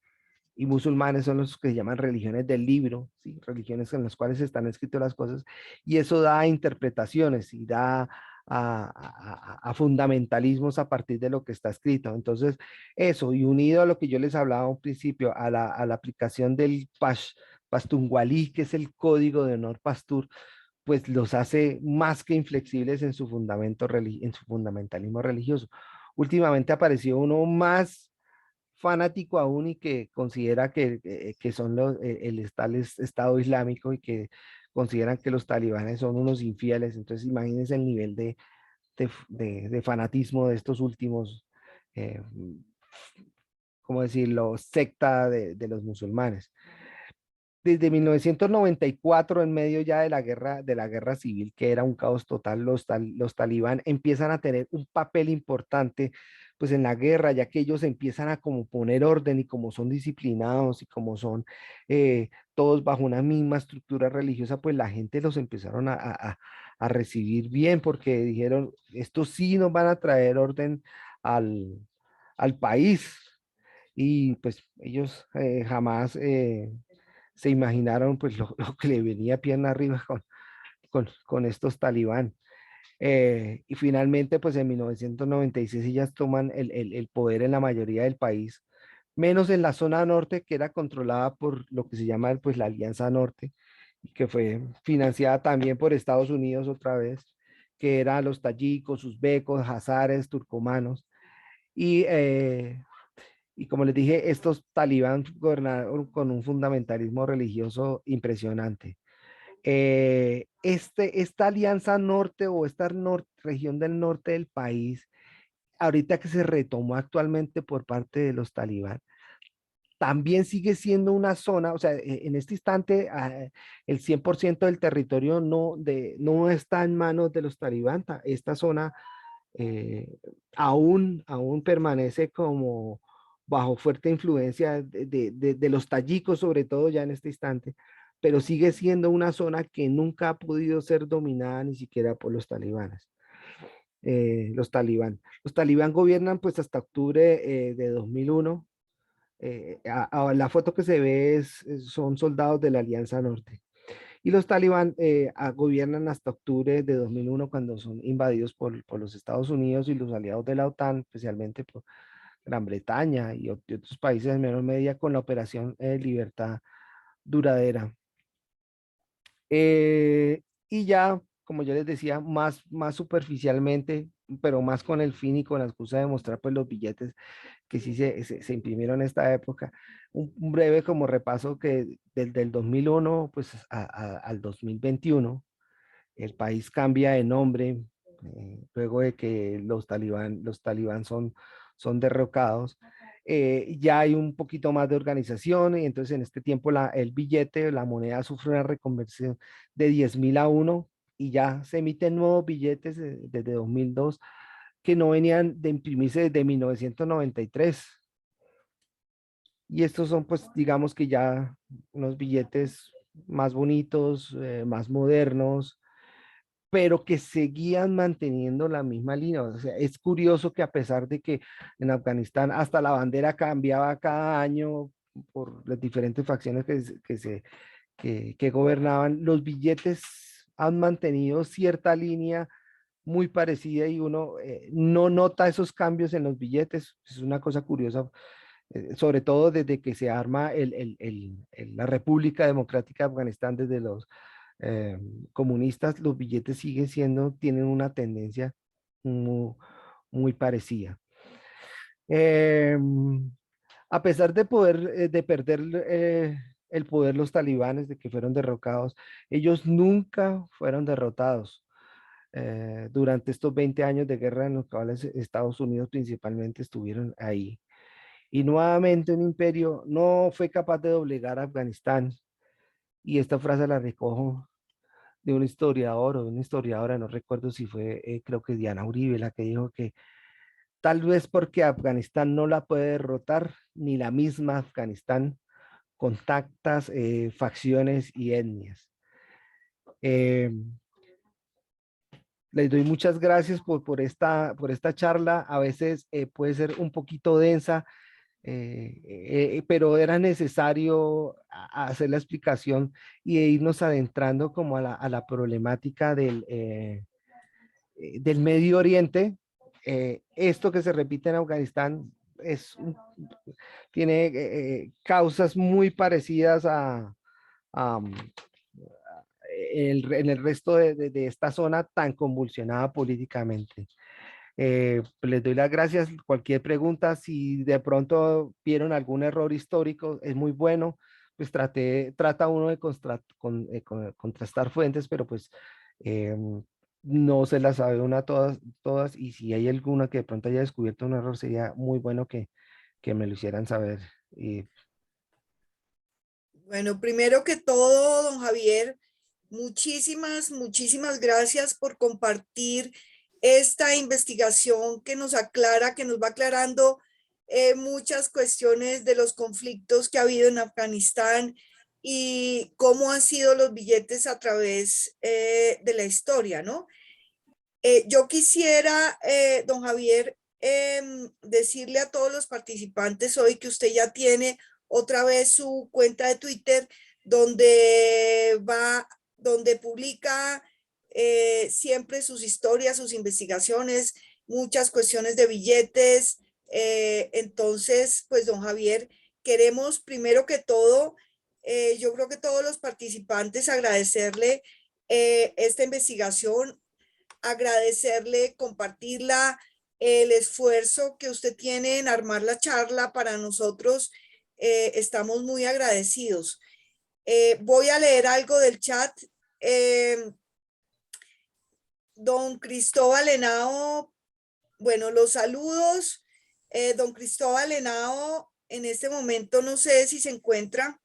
musulmanes son los que se llaman religiones del libro, ¿sí? Religiones en las cuales están escritas las cosas, y eso da interpretaciones y da a fundamentalismos a partir de lo que está escrito. Entonces, eso, y unido a lo que yo les hablaba al principio, a la aplicación del Pastunwalí, que es el código de honor pastur, pues los hace más que inflexibles en su fundamento en su fundamentalismo religioso. Últimamente apareció uno más fanático aún y que considera que son el Estado Islámico y que consideran que los talibanes son unos infieles. Entonces, imagínense el nivel de fanatismo de estos últimos, eh, ¿cómo decirlo?, secta de los musulmanes. Desde 1994, en medio ya de la guerra civil, que era un caos total, los talibán empiezan a tener un papel importante pues en la guerra, ya que ellos empiezan a como poner orden y como son disciplinados y como son todos bajo una misma estructura religiosa, pues la gente los empezaron a recibir bien porque dijeron, estos sí nos van a traer orden al, al país. Y pues ellos jamás se imaginaron pues lo que le venía pierna arriba con estos talibán. Y finalmente pues en 1996 ellas toman el poder en la mayoría del país, menos en la zona norte que era controlada por lo que se llama pues la Alianza Norte y que fue financiada también por Estados Unidos otra vez, que eran los tayikos, uzbecos, hazares, turcomanos. Y y como les dije, estos talibán gobernaron con un fundamentalismo religioso impresionante. Esta alianza norte o esta región del norte del país, ahorita que se retomó actualmente por parte de los talibán, también sigue siendo una zona, o sea, en este instante el 100% del territorio no está en manos de los talibán. Esta zona eh, aún permanece como bajo fuerte influencia de los tayikos, sobre todo ya en este instante, pero sigue siendo una zona que nunca ha podido ser dominada ni siquiera por los talibanes. Los talibán gobiernan pues hasta octubre de 2001. La foto que se ve son soldados de la Alianza Norte. Y los talibán gobiernan hasta octubre de 2001 cuando son invadidos por los Estados Unidos y los aliados de la OTAN, especialmente por Gran Bretaña y otros países en menor medida con la Operación Libertad Duradera. Y ya, como yo les decía, más superficialmente, pero más con el fin y con la excusa de mostrar pues los billetes que sí se imprimieron en esta época. Un breve como repaso que desde el 2001 pues al 2021 el país cambia de nombre luego de que los talibán son derrocados. Ya hay un poquito más de organización y entonces en este tiempo el billete, la moneda sufre una reconversión de 10.000 a uno y ya se emiten nuevos billetes desde 2002 que no venían de imprimirse desde 1993. Y estos son, pues, digamos que ya unos billetes más bonitos, más modernos, pero que seguían manteniendo la misma línea. O sea, es curioso que a pesar de que en Afganistán hasta la bandera cambiaba cada año por las diferentes facciones que gobernaban, los billetes han mantenido cierta línea muy parecida y uno no nota esos cambios en los billetes. Es una cosa curiosa, sobre todo desde que se arma la República Democrática de Afganistán, desde los eh, comunistas, los billetes siguen siendo, tienen una tendencia. muy, muy parecida. Eh, a pesar de de perder el poder los talibanes, de que fueron derrocados, ellos nunca fueron derrotados. Durante estos 20 años de guerra en los cuales Estados Unidos principalmente estuvieron ahí. Y nuevamente un imperio no fue capaz de doblegar a Afganistán. Y esta frase la recojo de un historiador o de una historiadora, no recuerdo si fue, creo que Diana Uribe, la que dijo que tal vez porque Afganistán no la puede derrotar, ni la misma Afganistán, con tantas facciones y etnias. Eh, Les doy muchas gracias por esta charla. A veces puede ser un poquito densa, pero era necesario hacer la explicación y irnos adentrando como a a la problemática del Medio Oriente. Esto que se repite en Afganistán tiene causas muy parecidas a, en el resto de esta zona tan convulsionada políticamente. Les doy las gracias. Cualquier pregunta, si de pronto vieron algún error histórico, es muy bueno. Pues trata uno de contrastar fuentes, pero pues eh, no se las sabe una todas. Y si hay alguna que de pronto haya descubierto un error, sería muy bueno que me lo hicieran saber. Y Bueno, primero que todo, don Javier, muchísimas gracias por compartir esta investigación que nos aclara, que nos va aclarando muchas cuestiones de los conflictos que ha habido en Afganistán y cómo han sido los billetes a través de la historia, ¿no? Yo quisiera, don Javier, decirle a todos los participantes hoy que usted ya tiene otra vez su cuenta de Twitter donde publica siempre sus historias, sus investigaciones, muchas cuestiones de billetes. Entonces, pues, don Javier, queremos primero que todo, yo creo que todos los participantes agradecerle esta investigación, agradecerle, compartirla, el esfuerzo que usted tiene en armar la charla para nosotros. Estamos muy agradecidos. Voy a leer algo del chat. Don Cristóbal Henao, bueno, los saludos. Don Cristóbal Henao, en este momento no sé si se encuentra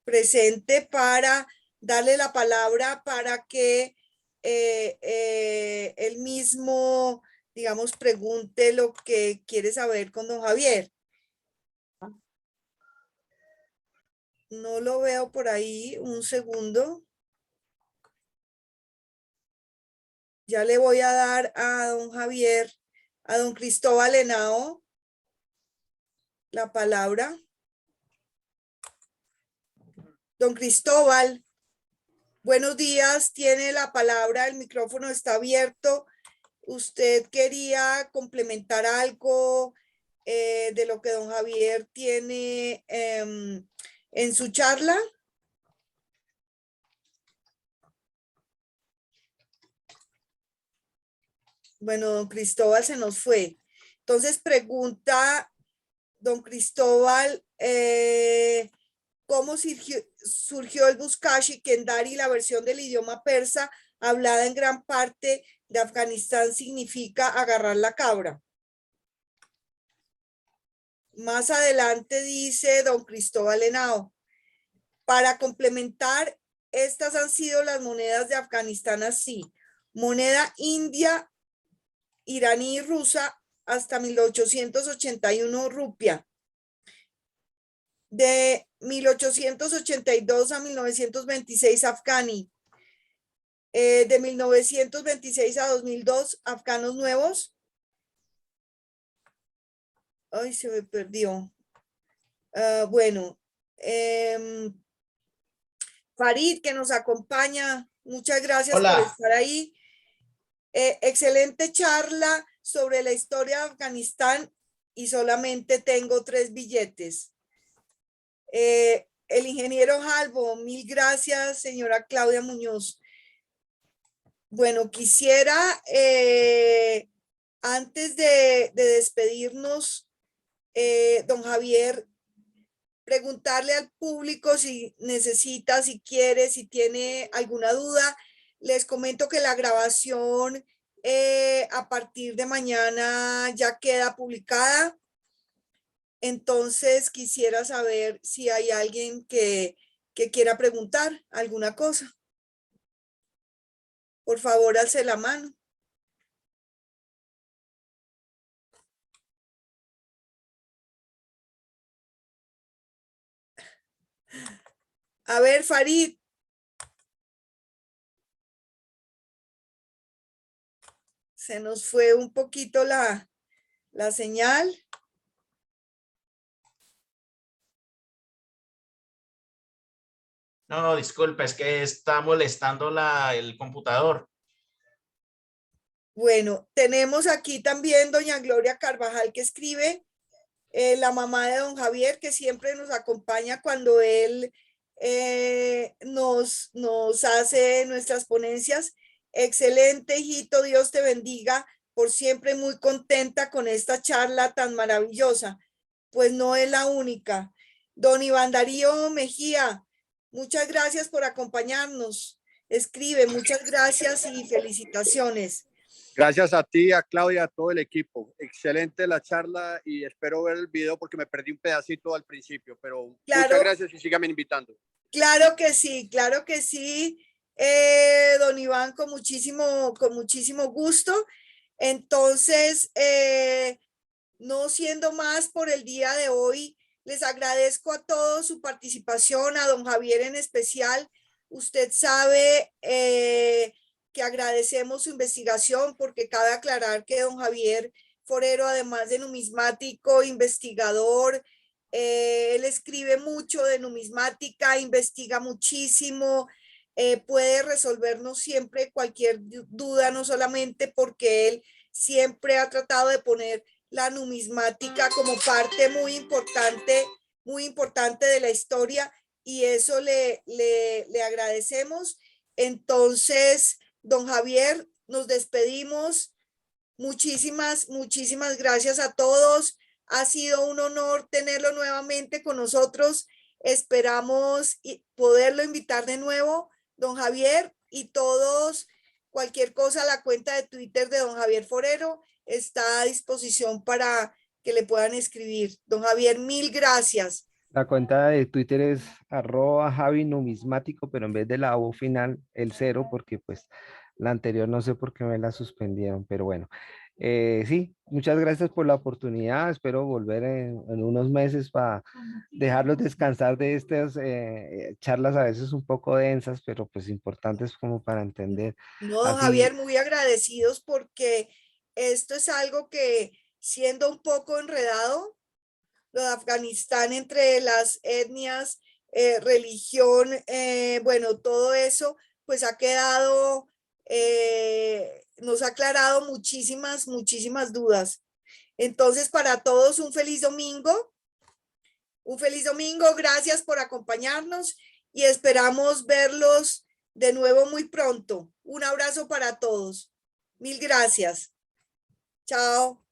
presente para darle la palabra para que él mismo, digamos, pregunte lo que quiere saber con don Javier. No lo veo por ahí, un segundo. Ya le voy a dar a don Javier, a don Cristóbal Henao, la palabra. Don Cristóbal, buenos días, tiene la palabra, el micrófono está abierto. ¿Usted quería complementar algo de lo que don Javier tiene en su charla? Bueno, don Cristóbal se nos fue. Entonces pregunta don Cristóbal, ¿cómo surgió el Buzkashi Kendari? La versión del idioma persa hablada en gran parte de Afganistán significa agarrar la cabra. Más adelante dice don Cristóbal Henao, para complementar, estas han sido las monedas de Afganistán así: moneda india, iraní y rusa hasta 1881 rupia. De 1882 a 1926 afgani. De 1926 a 2002 afganos nuevos. Ay, se me perdió. Bueno, Farid, que nos acompaña, muchas gracias Hola. por estar ahí. Excelente charla sobre la historia de Afganistán y solamente tengo 3 billetes. El ingeniero Jalbo, mil gracias, señora Claudia Muñoz. Bueno, quisiera, antes de despedirnos, don Javier, preguntarle al público si necesita, si quiere, si tiene alguna duda. Les comento que la grabación a partir de mañana ya queda publicada. Entonces quisiera saber si hay alguien que quiera preguntar alguna cosa. Por favor, alce la mano. A ver, Farid. Se nos fue un poquito la señal. No, disculpe, es que está molestando el computador. Bueno, tenemos aquí también doña Gloria Carvajal que escribe, la mamá de don Javier, que siempre nos acompaña cuando él nos hace nuestras ponencias. Excelente, hijito, Dios te bendiga, por siempre muy contenta con esta charla tan maravillosa. Pues no es la única. Don Iván Darío Mejía, muchas gracias por acompañarnos. Escribe, muchas gracias y felicitaciones. Gracias a ti, a Claudia, a todo el equipo. Excelente la charla y espero ver el video porque me perdí un pedacito al principio, pero claro, muchas gracias y síganme invitando. Claro que sí, claro que sí, don Iván, con muchísimo gusto. Entonces, no siendo más por el día de hoy, les agradezco a todos su participación, a don Javier en especial. Usted sabe que agradecemos su investigación porque cabe aclarar que don Javier Forero, además de numismático, investigador, él escribe mucho de numismática, investiga muchísimo, puede resolvernos siempre cualquier duda, no solamente porque él siempre ha tratado de poner la numismática como parte muy importante de la historia, y eso le agradecemos. Entonces, don Javier, nos despedimos. Muchísimas gracias a todos. Ha sido un honor tenerlo nuevamente con nosotros. Esperamos poderlo invitar de nuevo, don Javier, y todos, cualquier cosa, la cuenta de Twitter de don Javier Forero está a disposición para que le puedan escribir. Don Javier, mil gracias. La cuenta de Twitter es @javinumismático, pero en vez de la O final, el 0, porque pues la anterior no sé por qué me la suspendieron, pero bueno. Sí, muchas gracias por la oportunidad. Espero volver en unos meses para dejarlos descansar de estas charlas a veces un poco densas, pero pues importantes como para entender. No, don Así, Javier, muy agradecidos porque esto es algo que, siendo un poco enredado, lo de Afganistán, entre las etnias, religión, bueno, todo eso, pues ha quedado, nos ha aclarado muchísimas dudas. Entonces, para todos, un feliz domingo. Un feliz domingo. Gracias por acompañarnos y esperamos verlos de nuevo muy pronto. Un abrazo para todos. Mil gracias. Chao.